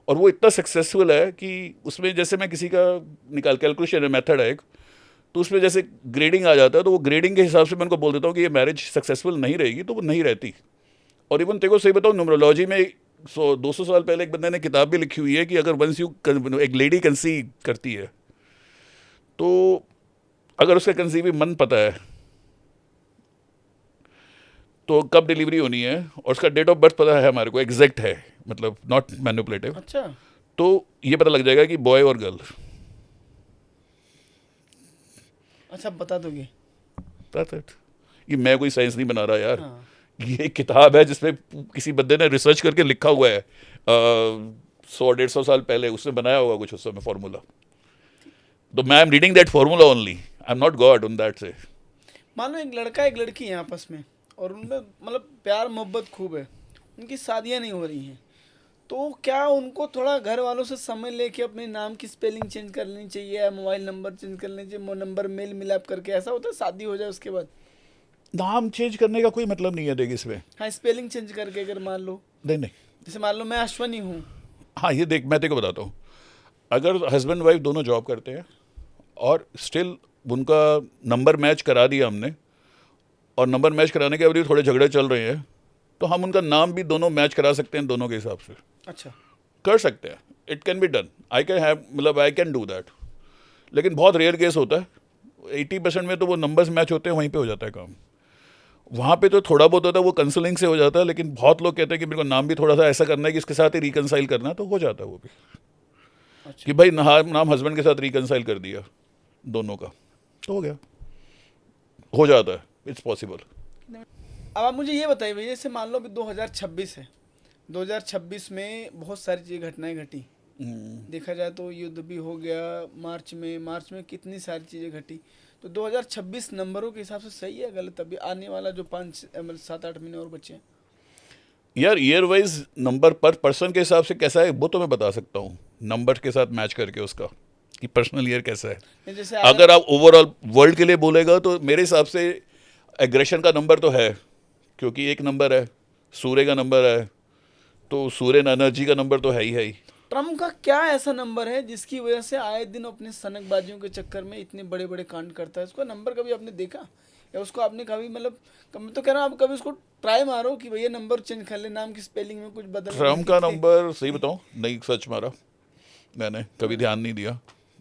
और वो इतना सक्सेसफुल है कि उसमें जैसे मैं किसी का निकाल, कैलकुलेशन मेथड है एक, तो उसमें जैसे ग्रेडिंग आ जाता है, तो वो ग्रेडिंग के हिसाब से मैं उनको बोल देता हूँ कि ये मैरिज सक्सेसफुल नहीं रहेगी, तो वो नहीं रहती। और इवन तेरे को सही बताऊँ, न्यूमरोलॉजी में 200 साल पहले एक बंदे ने किताब भी लिखी हुई है कि अगर वंस यू एक लेडी कंसीव करती है, तो अगर उसका कंसीव मन पता है तो कब डिलीवरी होनी है, और उसका डेट ऑफ बर्थ पता है हमारे को, एग्जैक्ट है, मतलब नॉट मैनिपुलेटिव, अच्छा, तो ये पता लग जाएगा कि बॉय और गर्ल। अच्छा बता दोगे? That's it. ये मैं कोई साइंस नहीं बना रहा यार, हाँ, ये एक किताब है जिसमें किसी बंदे ने रिसर्च करके लिखा हुआ है, 100-150 साल पहले उसने बनाया होगा कुछ उस समय फॉर्मूला। तो मैं I am reading that formula only, I am not God on that से। मान लो एक लड़का एक लड़की है आपस में, और उनमें मतलब प्यार मोहब्बत खूब है, उनकी शादियां नहीं हो रही हैं, तो क्या उनको थोड़ा घर वालों से समय लेके अपने नाम की स्पेलिंग चेंज कर लेनी चाहिए, या मोबाइल नंबर चेंज कर लेनी चाहिए, नंबर मेल मिलाप करके, ऐसा होता है शादी हो जाए उसके बाद? नाम चेंज करने का कोई मतलब नहीं है देख इसमें। हाँ, स्पेलिंग चेंज करके अगर मान लो, नहीं नहीं, जैसे मान लो मैं अश्वनी हूँ। हाँ ये देख मैं तेरे को बताता हूँ, अगर हस्बैंड वाइफ दोनों जॉब करते हैं और स्टिल उनका नंबर मैच करा दिया हमने, और नंबर मैच कराने के बाद थोड़े झगड़े चल रहे हैं, तो हम उनका नाम भी दोनों मैच करा सकते हैं, दोनों के हिसाब से अच्छा, कर सकते हैं। It can be done, I can have, मतलब आई कैन डू दैट। लेकिन बहुत रेयर केस होता है, 80% में तो वो नंबर्स मैच होते हैं, वहीं पे हो जाता है काम। वहाँ पे तो थोड़ा बहुत होता है वो कंसलिंग से हो जाता है, लेकिन बहुत लोग कहते हैं कि मेरे को नाम भी थोड़ा सा ऐसा करना है कि इसके साथ ही रिकनसाइल करना है, तो हो जाता है वो भी, अच्छा। कि भाई नाम हस्बैंड के साथ रिकनसाइल कर दिया दोनों का, तो हो गया, हो जाता है, इट्स पॉसिबल। अब आप मुझे ये बताइए भैया, जैसे मान लो अभी 2026 है, 2026 में बहुत सारी चीज़ें घटनाएं घटी, देखा जाए तो युद्ध भी हो गया मार्च में कितनी सारी चीज़ें घटी, तो 2026 नंबरों के हिसाब से सही है गलत? अभी आने वाला जो 7-8 महीने और बचे हैं। यार ईयर वाइज नंबर पर पर्सन के हिसाब से कैसा है वो तो मैं बता सकता हूँ, नंबर के साथ मैच करके उसका, कि पर्सनल ईयर कैसा है। जैसे अगर आप ओवरऑल वर्ल्ड के लिए बोलेगा तो मेरे हिसाब से एग्रेशन का नंबर तो है, क्योंकि एक नंबर है, सूर्य का नंबर है, तो सूर्य एनर्जी का नंबर तो है ही। ट्रम्प का क्या ऐसा नंबर है जिसकी वजह से आए दिन अपने सनकबाजियों के चक्कर में इतने बड़े बड़े कांड करता है? उसका नंबर कभी आपने देखा, या उसको आपने कभी मतलब, मैं तो कह रहा हूँ आप कभी उसको ट्राई मारो कि भैया नंबर चेंज कर ले, नाम की स्पेलिंग में कुछ बदल। ट्रम्प का नंबर सही बताऊँ नहीं सर्च मारा मैंने, कभी ध्यान नहीं दिया।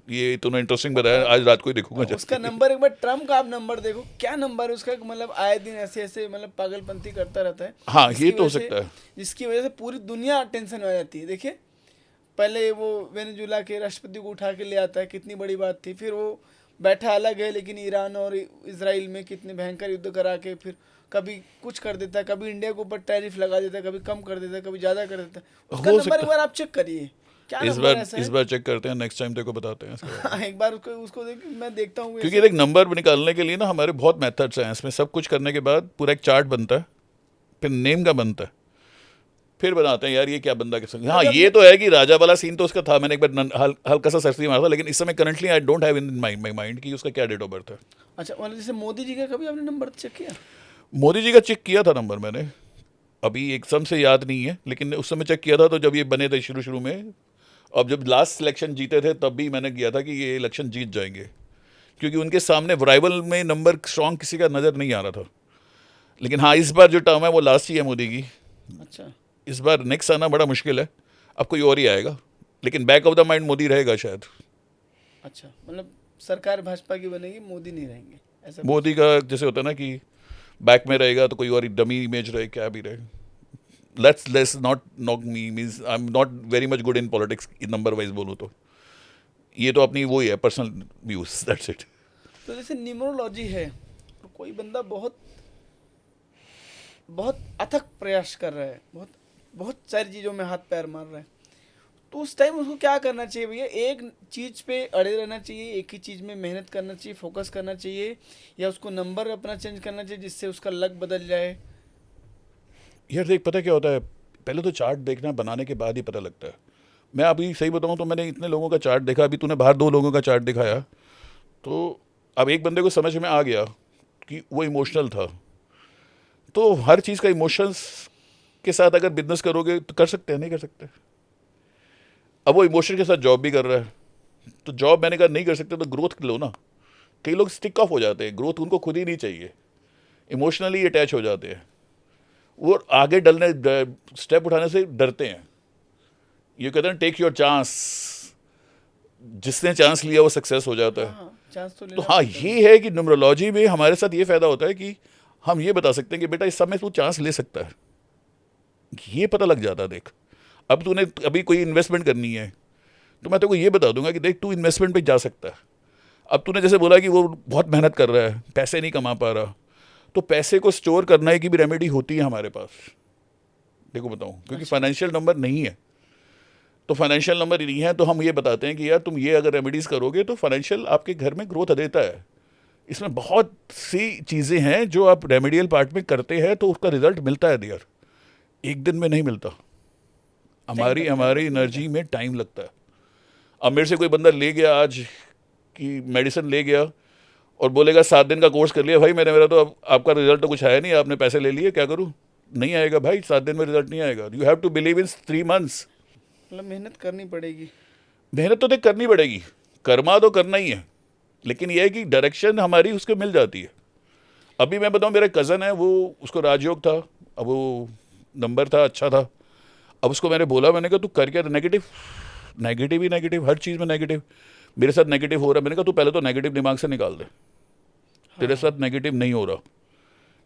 ये तूने इंटरेस्टिंग बताया, आज रात को ही देखूंगा जब। उसका नंबर एक बार ट्रम्प का आप नंबर देखो, क्या नंबर है उसका, मतलब आए दिन ऐसे ऐसे मतलब पागलपंती करता रहता है। हाँ ये तो हो सकता है, जिसकी वजह से पूरी दुनिया टेंशन में आ जाती है। देखिए पहले वो वेनेजुला के राष्ट्रपति को उठा के ले आता है, कितनी बड़ी बात थी, फिर वो बैठा अलग है, लेकिन ईरान और इजराइल में कितने भयंकर युद्ध करा के फिर कभी कुछ कर देता है, कभी इंडिया के ऊपर टैरिफ लगा देता है, कभी कम कर देता है, कभी ज़्यादा कर देता है। उसका हो नंबर सकता एक बार आप चेक करिए, क्या इस नंबर ऐसा है? बार चेक करते हैं, नेक्स्ट टाइम तेरे को बताते हैं इसके बारे में। हाँ, एक बार उसको देख, मैं देखता हूँ क्योंकि देख, नंबर निकालने के लिए ना हमारे बहुत मेथड्स हैं, इसमें सब कुछ करने के बाद पूरा एक चार्ट बनता है, फिर नेम का बनता है, फिर बनाते हैं यार ये क्या बंदा के संग। हाँ, अभी ये अपने तो है कि राजा वाला सीन तो उसका था, मैंने एक बार हल्का सा सर्च मारा था, लेकिन इस समय currently I don't have in my mind कि उसका क्या डेट ऑफ बर्थ है। अच्छा, मतलब जैसे मोदी जी का कभी आपने नंबर चेक किया? मोदी जी का चेक किया था नंबर मैंने, अभी एकदम से याद नहीं है, लेकिन उस समय चेक किया था तो जब ये बने थे शुरू शुरू में। अब जब लास्ट इलेक्शन जीते थे तब भी मैंने किया था कि ये इलेक्शन जीत जाएंगे, क्योंकि उनके सामने राइवल में नंबर स्ट्रॉन्ग किसी का नज़र नहीं आ रहा था। लेकिन हाँ, इस बार जो टर्म है वो लास्ट ही है मोदी की। अच्छा इस बार नेक्स्ट आना बड़ा मुश्किल है, अब कोई और ही आएगा, लेकिन back of the mind Modi रहेगा शायद। अच्छा, मतलब सरकार भाजपा की बनेगी, मोदी नहीं रहेंगे, ऐसा कुछ? मोदी का जैसे होता है ना कि बैक में रहेगा तो कोई और डमी इमेज रहे, क्या भी रहे। Let's not knock me, means I am not very much good in politics number wise बोलूँ तो। ये तो अपनी वही है पर्सनल व्यूज, दैट्स इट। तो जैसे न्यूमरोलॉजी है, तो कोई बंदा बहुत बहुत अथक प्रयास कर रहा है, बहुत बहुत सारी चीज़ों में हाथ पैर मार रहा है, तो उस टाइम उसको क्या करना चाहिए भैया? एक चीज़ पे अड़े रहना चाहिए, एक ही चीज़ में मेहनत करना चाहिए, फोकस करना चाहिए, या उसको नंबर अपना चेंज करना चाहिए जिससे उसका लक बदल जाए? यार देख, पता क्या होता है, पहले तो चार्ट देखना बनाने के बाद ही पता लगता है। मैं अभी सही बताऊँ तो मैंने इतने लोगों का चार्ट देखा, अभी तूने बाहर 2 लोगों का चार्ट दिखाया, तो अब एक बंदे को समझ में आ गया कि वो इमोशनल था। तो हर चीज़ का इमोशंस के साथ अगर बिजनेस करोगे तो कर सकते हैं, नहीं कर सकते। अब वो इमोशन के साथ जॉब भी कर रहा है, तो जॉब मैंने कहा नहीं कर सकते तो ग्रोथ लो ना। कई लोग स्टिक ऑफ हो जाते हैं, ग्रोथ उनको खुद ही नहीं चाहिए, इमोशनली अटैच हो जाते हैं, वो आगे डलने स्टेप उठाने से डरते हैं। ये कहते हैं टेक योर चांस, जिसने चांस लिया वो सक्सेस हो जाता है। हाँ, चांस तो तो लेना हाँ, पड़ता है। ये है कि न्यूमरोलॉजी में हमारे साथ ये फायदा होता है कि हम ये बता सकते हैं कि बेटा इस समय तू चांस ले सकता है, ये पता लग जाता है। देख, अब तूने अभी कोई इन्वेस्टमेंट करनी है तो मैं तेरे को ये बता दूंगा कि देख तू इन्वेस्टमेंट पे जा सकता है। अब तूने जैसे बोला कि वो बहुत मेहनत कर रहा है, पैसे नहीं कमा पा रहा, तो पैसे को स्टोर करने की भी रेमेडी होती है हमारे पास। देखो बताऊं, क्योंकि फाइनेंशियल नंबर नहीं है, तो फाइनेंशियल नंबर नहीं है तो हम ये बताते हैं कि यार तुम ये अगर रेमेडीज़ करोगे तो फाइनेंशियल आपके घर में ग्रोथ देता है। इसमें बहुत सी चीज़ें हैं जो आप रेमेडियल पार्ट में करते हैं तो उसका रिजल्ट मिलता है यार, एक दिन में नहीं मिलता। हमारी लगता है, हमारी वक्त लगता एनर्जी में टाइम लगता है। अब मेरे से कोई बंदा ले गया आज की मेडिसिन ले गया और बोलेगा 7 दिन का कोर्स कर लिया, भाई मेरा तो अब आपका रिजल्ट तो कुछ आया नहीं, आपने पैसे ले लिए, क्या करूँ? नहीं आएगा भाई, 7 दिन में रिजल्ट नहीं आएगा। You have to believe in 3 months. मतलब मेहनत करनी पड़ेगी। मेहनत तो देख करनी पड़ेगी, कर्मा तो करना ही है, लेकिन यह है कि डायरेक्शन हमारी उसको मिल जाती है। अभी मैं बताऊं, मेरा कज़न है, वो उसको राजयोग था, अब वो नंबर था अच्छा था। अब उसको मैंने बोला, मैंने कहा तू कर क्या, नेगेटिव नेगेटिव ही नेगेटिव, हर चीज़ में नेगेटिव। मेरे साथ नेगेटिव हो रहा है, मैंने कहा तू पहले तो नेगेटिव दिमाग से निकाल दे, तेरे साथ नेगेटिव नहीं हो रहा।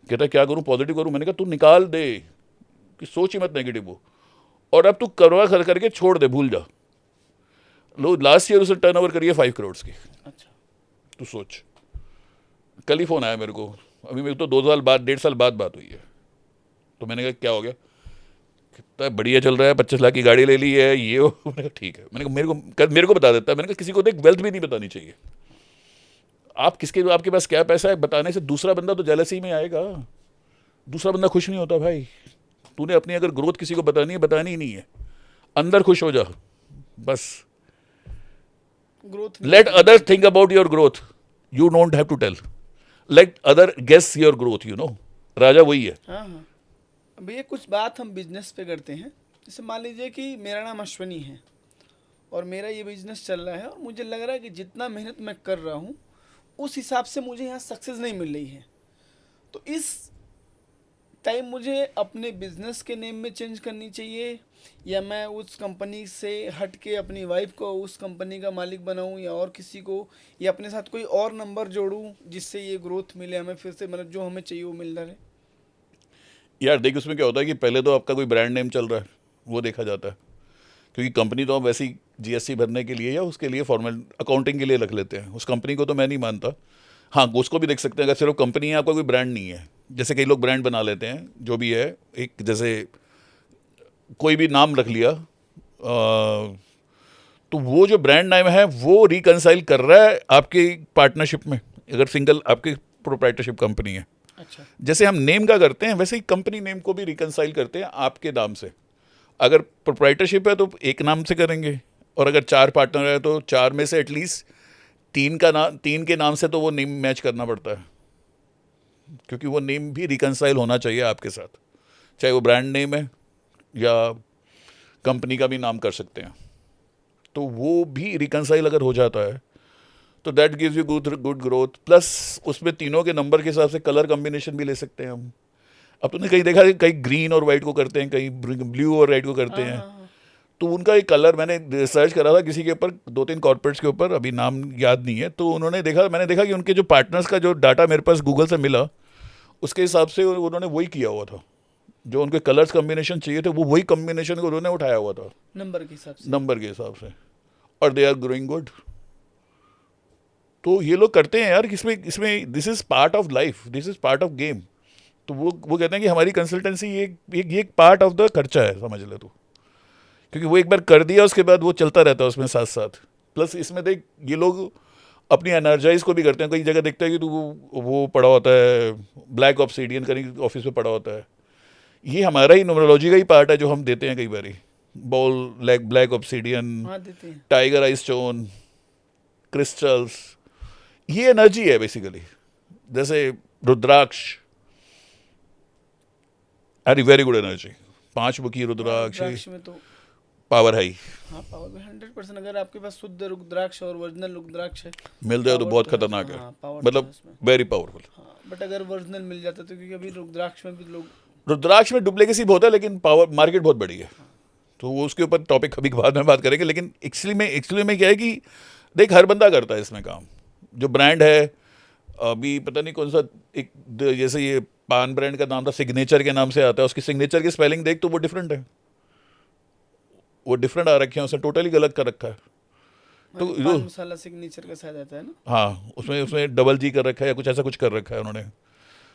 कहता क्या करूं, पॉजिटिव करूं? मैंने कहा तू निकाल दे कि सोच ही मत नेगेटिव हो, और अब तू करवा कर करके छोड़ दे, भूल जा। लो, लास्ट ईयर उसने टर्न ओवर करी है 5 करोड़ की, अच्छा, तू सोच। कल ही फ़ोन आया मेरे को, अभी मेरे तो 2 साल बाद 1.5 साल बाद बात हुई है। तो मैंने कहा क्या हो गया? कितना बढ़िया चल रहा है, 25 लाख की गाड़ी ले ली है, ये हो। मैंने कहा ठीक है। मैंने कहा मेरे को बता देता है। मैंने कहा किसी को देख वेल्थ भी नहीं बतानी चाहिए। आप किसके, आपके पास क्या पैसा है बताने से दूसरा बंदा तो जेलसी में आएगा, दूसरा बंदा खुश नहीं होता भाई। तूने अपनी अगर ग्रोथ किसी को बतानी है, बतानी ही नहीं है, अंदर खुश हो जा बस। Growth let other think about your growth, you don't have to tell. Let other guess your growth, you know. राजा वही है। हाँ हाँ। भैया कुछ बात हम बिजनेस पे करते हैं। जैसे मान लीजिए कि मेरा नाम अश्वनी है और मेरा ये बिजनेस चल रहा है, और मुझे लग रहा है कि जितना मेहनत मैं कर रहा हूँ उस हिसाब से मुझे यहाँ सक्सेस नहीं मिल रही है। तो इस टाइम मुझे अपने बिजनेस के नेम में चेंज करनी चाहिए, या मैं उस कंपनी से हट के अपनी वाइफ को उस कंपनी का मालिक बनाऊं, या और किसी को, या अपने साथ कोई और नंबर जोड़ूं जिससे ये ग्रोथ मिले हमें फिर से, मतलब जो हमें चाहिए वो मिल रहा है? यार देख, उसमें क्या होता है कि पहले तो आपका कोई ब्रांड नेम चल रहा है वो देखा जाता है, क्योंकि कंपनी तो आप वैसी जीएसटी भरने के लिए या उसके लिए फॉर्मल अकाउंटिंग के लिए रख लेते हैं। उस कंपनी को तो मैं नहीं मानता। हाँ, उसको भी देख सकते हैं अगर सिर्फ कंपनी है, आपका कोई ब्रांड नहीं है। जैसे कई लोग ब्रांड बना लेते हैं, जो भी है, एक जैसे कोई भी नाम रख लिया, तो वो जो ब्रांड नेम है वो रिकंसाइल कर रहा है आपकी पार्टनरशिप में, अगर सिंगल आपकी प्रोप्राइटरशिप कंपनी है। अच्छा। जैसे हम नेम का करते हैं वैसे ही कंपनी नेम को भी रिकंसाइल करते हैं आपके नाम से। अगर प्रोप्राइटरशिप है तो एक नाम से करेंगे, और अगर 4 पार्टनर है तो 4 में से एटलीस्ट 3 के नाम से तो वो नेम मैच करना पड़ता है, क्योंकि वो नेम भी रिकंसाइल होना चाहिए आपके साथ, चाहे वो ब्रांड नेम है या कंपनी का भी नाम कर सकते हैं। तो वो भी रिकंसाइल अगर हो जाता है तो that gives you good growth, plus उसमें तीनों के नंबर के हिसाब से कलर कॉम्बिनेशन भी ले सकते हैं हम। अब तुमने कहीं देखा है, कहीं ग्रीन और वाइट को करते हैं, कहीं ब्लू और रेड को करते हैं। हाँ। तो उनका एक कलर मैंने रिसर्च करा था किसी के ऊपर, 2-3 कॉर्पोरेट्स के ऊपर, अभी नाम याद नहीं है। तो मैंने देखा कि उनके जो पार्टनर्स का जो डाटा मेरे पास गूगल से मिला, उसके हिसाब से उन्होंने वही किया हुआ था, जो उनके कलर्स कॉम्बिनेशन चाहिए थे वो वही कॉम्बिनेशन को उन्होंने उठाया हुआ था नंबर के हिसाब से। नंबर के हिसाब से, और दे आर ग्रोइंग गुड। तो ये लोग करते हैं यार, इसमें this is part of life, this is part of game. तो वो कहते हैं कि हमारी कंसल्टेंसी ये एक पार्ट ऑफ द खर्चा है, समझ ले तू, क्योंकि वो एक बार कर दिया उसके बाद वो चलता रहता है उसमें साथ साथ। प्लस इसमें देख, ये लोग अपनी एनर्जाइज को भी करते हैं। कई जगह देखता है कि तू वो पड़ा होता है, ब्लैक ऑब्सीडियन कहीं ऑफिस में पड़ा होता है, ये हमारा ही न्यूमरोलॉजी का ही पार्ट है जो हम देते हैं कई बारी। बॉल ब्लैक ऑब्सीडियन, हाँ देते हैं। टाइगर आई स्टोन, क्रिस्टल्स, ये एनर्जी है बेसिकली। जैसे रुद्राक्ष, अरे वेरी गुड एनर्जी, 5 मुखी रुद्राक्ष, रुद्राक्ष में तो पावर है ही। हाँ पावर में 100%। अगर आपके पास शुद्ध रुद्राक्ष और ओरिजिनल रुद्राक्ष है, मिल जाए तो power बहुत है। खतरनाक है, हाँ, power तो मतलब है उसमें। Very powerful. हाँ बट अगर ओरिजिनल मिल जाता तो, क्योंकि अभी रुद्राक्ष में भी लोग रुद्राक्ष में डुप्लीकेसी बहुत है, लेकिन पावर मार्केट बहुत बड़ी है, तो वो उसके ऊपर टॉपिक कभी बाद में बात करेंगे। लेकिन एक्चुअली में क्या है कि देख, हर बंदा करता है इसमें काम। जो ब्रांड है, अभी पता नहीं कौन सा एक, जैसे ये पान ब्रांड का नाम था, सिग्नेचर के नाम से आता है, उसकी सिग्नेचर की स्पेलिंग देख तो वो डिफरेंट है, वो डिफरेंट आ रखे हैं, उसने टोटली गलत कर रखा है। तो पान मसाला सिग्नेचर का शायद आता है ना। हाँ, उसमें डबल जी कर रखा है या कुछ ऐसा कुछ कर रखा है उन्होंने।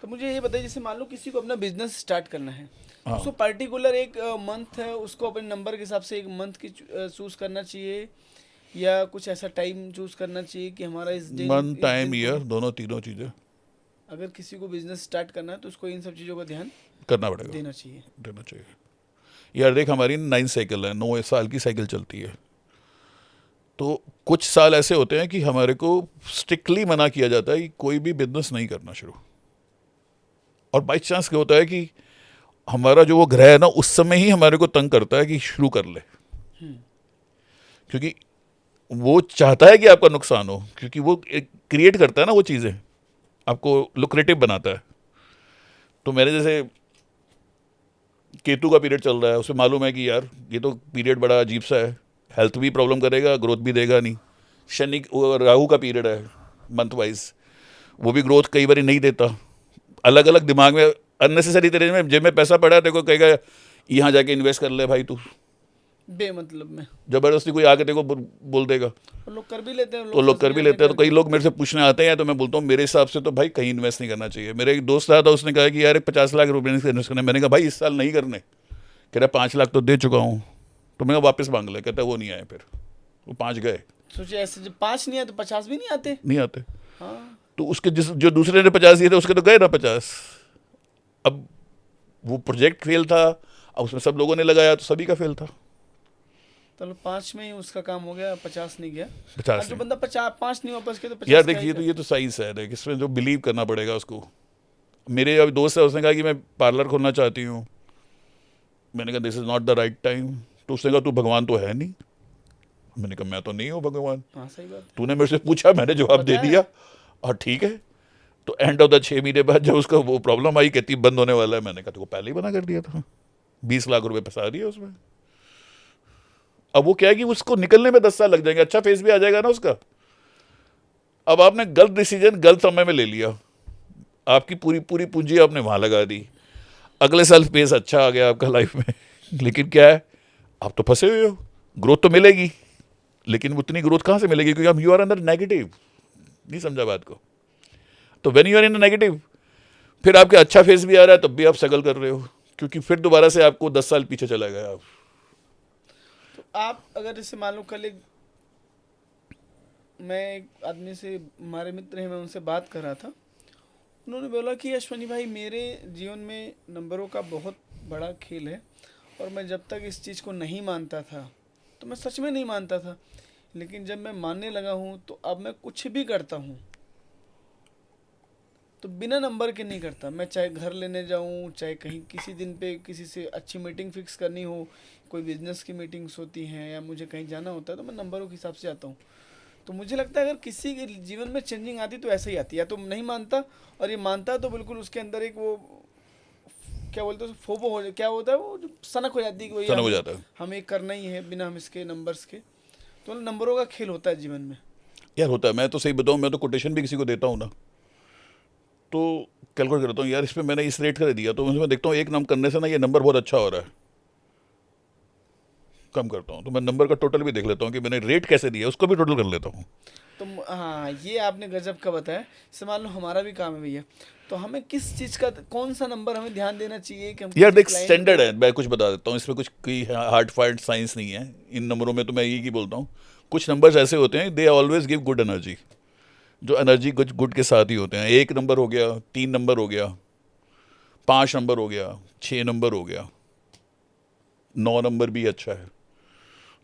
तो मुझे ये बताइए, जैसे मान लो किसी को अपना बिजनेस स्टार्ट करना है, हाँ। उसको पर्टिकुलर एक मंथ है, उसको अपने नंबर के हिसाब से एक मंथ की चूज करना चाहिए, या कुछ ऐसा टाइम चूज करना चाहिए कि हमारा इस दिन, मंथ, इस टाइम, दिन ईयर, को- दोनों तीनों चीज़ें अगर किसी को बिजनेस स्टार्ट करना है तो उसको इन सब चीज़ों का ध्यान करना पड़ेगा, देना चाहिए। देना चाहिए। यार देख, हमारी 9 साइकिल है, 9 साल की साइकिल चलती है। तो कुछ साल ऐसे होते हैं कि हमारे को स्ट्रिक्टली मना किया जाता है कि कोई भी बिजनेस नहीं करना शुरू, और बाई चांस क्या होता है कि हमारा जो वो ग्रह है ना, उस समय ही हमारे को तंग करता है कि शुरू कर ले, क्योंकि वो चाहता है कि आपका नुकसान हो, क्योंकि वो क्रिएट करता है ना वो चीज़ें, आपको लुक्रेटिव बनाता है। तो मेरे जैसे केतु का पीरियड चल रहा है, उसे मालूम है कि यार ये तो पीरियड बड़ा अजीब सा है, हेल्थ भी प्रॉब्लम करेगा, ग्रोथ भी देगा नहीं। शनि राहु का पीरियड है मंथ वाइज, वो भी ग्रोथ कई बार नहीं देता। अलग अलग दिमाग में अननेसेसरी तेरे में जेब में पैसा पड़ा है, तेरे को कहेगा यहाँ जाके इन्वेस्ट कर ले भाई तू, बेमतलब में। जबरदस्ती कोई आके तेरे को बोल देगा। और लोग कर भी लेते हैं, तो लोग कर भी लेते हैं। तो कई करके। लोग मेरे से पूछने आते हैं, तो मैं बोलता हूँ मेरे हिसाब से तो भाई कहीं इन्वेस्ट नहीं करना चाहिए। मेरे एक दोस्त आया था, उसने कहा कि यार 50 लाख रुपये इन्वेस्ट करने, मैंने कहा भाई इस साल नहीं करने, कह रहा 5 लाख तो दे चुका हूँ। तो मैंने कहा वापस मांग ले, कहता वो नहीं आए, फिर वो 5 गए, सोचिए ऐसे जब 5 नहीं आए तो 50 भी नहीं आते। नहीं आते। हाँ तो उसके जो दूसरे ने 50 दिए थे उसके तो गए ना 50। अब वो प्रोजेक्ट फेल था, अब उसमें सब लोगों ने लगाया तो सभी का फेल था। चलो 5 में ही उसका काम हो गया, 50 नहीं गया। 50 जो नहीं। बंदा 5 नहीं वापस के तो 50 यार क्या देख, ही ये तो साइंस है, देख इसमें जो बिलीव करना पड़ेगा उसको। मेरे अभी दोस्त है, उसने कहा कि मैं पार्लर खोलना चाहती हूँ। मैंने कहा this is not the right time. तो उसने कहा तू भगवान तो है नहीं। मैंने कहा मैं तो नहीं हूँ भगवान, हाँ सही बात है। तूने मेरे से पूछा, मैंने जवाब दे बताया। दिया, और ठीक है। तो एंड ऑफ द 6 महीने बाद जब उसका वो प्रॉब्लम आई, कहती बंद होने वाला है, मैंने कहा तुमको पहले ही मना कर दिया था। 20 लाख रुपए फंसा दिए उसमें। अब वो क्या है कि उसको निकलने में 10 साल लग जाएंगे, अच्छा फेस भी आ जाएगा ना उसका। अब आपने गलत डिसीजन गलत समय में ले लिया, आपकी पूरी पूरी पूंजी आपने वहां लगा दी। अगले साल फेस अच्छा आ गया आपका लाइफ में, लेकिन क्या है, आप तो फंसे हुए हो। ग्रोथ तो मिलेगी, लेकिन उतनी ग्रोथ कहाँ से मिलेगी, क्योंकि आप यू आर अंदर नेगेटिव। नहीं समझा बात को। तो when you are in negative, फिर आपके अच्छा फेस भी आ रहा है तब भी आप स्ट्रगल कर रहे हो, क्योंकि फिर दोबारा से आपको 10 साल पीछे चला गया आप। तो आप अगर जैसे मान लो कल एक मैं एक आदमी से, हमारे मित्र हैं, मैं उनसे बात कर रहा था। उन्होंने बोला कि अश्वनी भाई, मेरे जीवन में नंबरों का बहुत बड़ा खेल है, और मैं जब तक इस चीज़ को नहीं मानता था, तो मैं सच में नहीं मानता था, लेकिन जब मैं मानने लगा हूँ तो अब मैं कुछ भी करता हूँ तो बिना नंबर के नहीं करता। मैं चाहे घर लेने जाऊँ, चाहे कहीं किसी दिन पे किसी से अच्छी मीटिंग फिक्स करनी हो, कोई बिजनेस की मीटिंग्स होती हैं, या मुझे कहीं जाना होता है, तो मैं नंबरों के हिसाब से आता हूँ। तो मुझे लगता है अगर किसी के जीवन में चेंजिंग आती तो ऐसे ही आती है, या तो नहीं मानता, और ये मानता तो बिल्कुल उसके अंदर एक वो क्या बोलते हैं, फोबो हो, क्या होता है वो, जो सनक हो जाती है कि वही सन हो जाता है। हमें करना ही है बिना हम इसके नंबर्स के। तो नंबरों का खेल होता है जीवन में। यार होता है, मैं तो सही बताऊँ, मैं तो कोटेशन भी किसी को देता हूँ ना, तो कैलकुलेट करता हूँ यार, इस पे मैंने इस रेट कर दिया, तो मैं देखता हूँ एक नाम करने से ना ये नंबर बहुत अच्छा हो रहा है, कम करता हूँ। तो मैं नंबर का टोटल भी देख लेता हूँ कि मैंने रेट कैसे दिया, उसको भी टोटल कर लेता हूँ। तो हाँ, ये आपने गजब का बताया। जैसे मान लो हमारा भी काम है भैया, तो हमें किस चीज़ का, कौन सा नंबर हमें ध्यान देना चाहिए कि हम यार किसी देख, क्लाइंट स्टैंडर्ड को। है, मैं कुछ बता देता हूँ, इसमें कुछ कोई हार्ड फाइड साइंस नहीं है इन नंबरों में, तो मैं यही की बोलता हूँ। कुछ नंबर्स ऐसे होते हैं, they always give good energy, जो एनर्जी कुछ गुड के साथ ही होते हैं। 1 नंबर हो गया, 3 नंबर हो गया, 5 नंबर हो गया, 6 नंबर हो गया, 9 नंबर भी अच्छा है।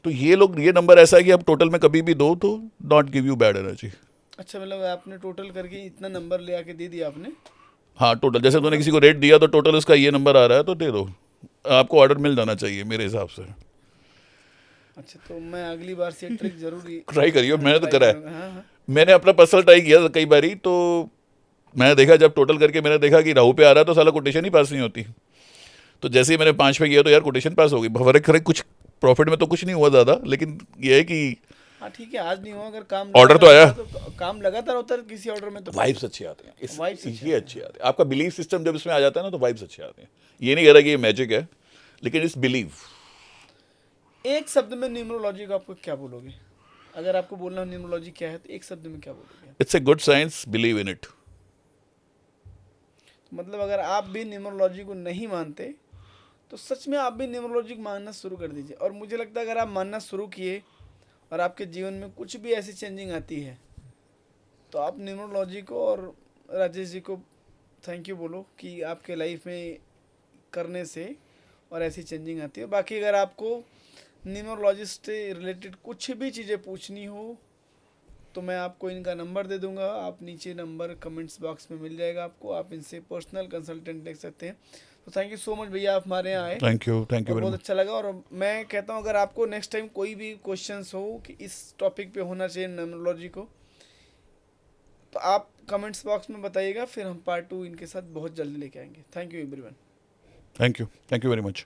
तो ये लोग, ये नंबर ऐसा है कि आप टोटल में कभी भी दो तो not give you bad energy. अच्छा, मतलब आपने टोटल करके इतना नंबर ले आके दे दिया आपने। हाँ, टोटल जैसे तो तूने मतलब, किसी को रेट दिया तो टोटल उसका ये नंबर आ रहा है तो दे दो, आपको ऑर्डर मिल जाना चाहिए मेरे हिसाब से। अच्छा, तो मैं अगली बार से ट्रिक जरूर ट्राई करिए, मैंने तो ट्राई करा है। करूँगा। हाँ हाँ। मैंने अपना पर्सनल ट्राई किया था कई बारी, तो मैंने देखा जब टोटल करके मैंने देखा कि राहु पे आ रहा है तो साला कोटेशन ही पास नहीं होती। तो जैसे ही मैंने 5 पे किया तो यार कोटेशन पास हो गई। फर्क खरे कुछ प्रॉफिट में तो कुछ नहीं हुआ ज़्यादा, लेकिन ये है कि हाँ ठीक है, आज नहीं हुआ, अगर काम ऑर्डर लगातार तो आया, होता है तो काम लगातार होता है किसी ऑर्डर में, तो फिर वाइब्स अच्छे आते हैं वाइब्स अच्छे ये आते अच्छे हैं। आते हैं। आपका बिलीफ सिस्टम जब इसमें आ जाता है ना तो वाइब्स अच्छे आते हैं। ये नहीं कह रहा कि ये मैजिक है, लेकिन इस बिलीव। एक शब्द में न्यूमरोलॉजी को आपको क्या बोलोगे? अगर आपको बोलना हो न्यूमरोलॉजी क्या है, तो एक शब्द में क्या बोलोगे? It's a good science, believe in it. मतलब अगर आप भी न्यूमरोलॉजी को नहीं मानते, तो सच में आप भी न्यूमरोलॉजी को मानना शुरू कर दीजिए। और मुझे लगता है अगर आप मानना शुरू किए और आपके जीवन में कुछ भी ऐसी चेंजिंग आती है, तो आप न्यूमरोलॉजी को और राजेश जी को थैंक यू बोलो कि आपके लाइफ में करने से और ऐसी चेंजिंग आती है। बाकी अगर आपको न्यूमरोलॉजिस्ट से रिलेटेड कुछ भी चीज़ें पूछनी हो, तो मैं आपको इनका नंबर दे दूंगा, आप नीचे नंबर कमेंट्स बॉक्स में मिल जाएगा आपको, आप इनसे पर्सनल कंसल्टेंट देख सकते हैं। तो थैंक यू सो मच भैया, आप हमारे यहाँ आए थैंक यू और वेरी बहुत मच। अच्छा लगा। और मैं कहता हूँ अगर आपको नेक्स्ट टाइम कोई भी क्वेश्चंस हो कि इस टॉपिक पे होना चाहिए न्यूमरोलॉजी को, तो आप कमेंट्स बॉक्स में बताइएगा, फिर हम पार्ट 2 इनके साथ बहुत जल्दी लेके आएंगे। Thank you everyone. Thank you very much.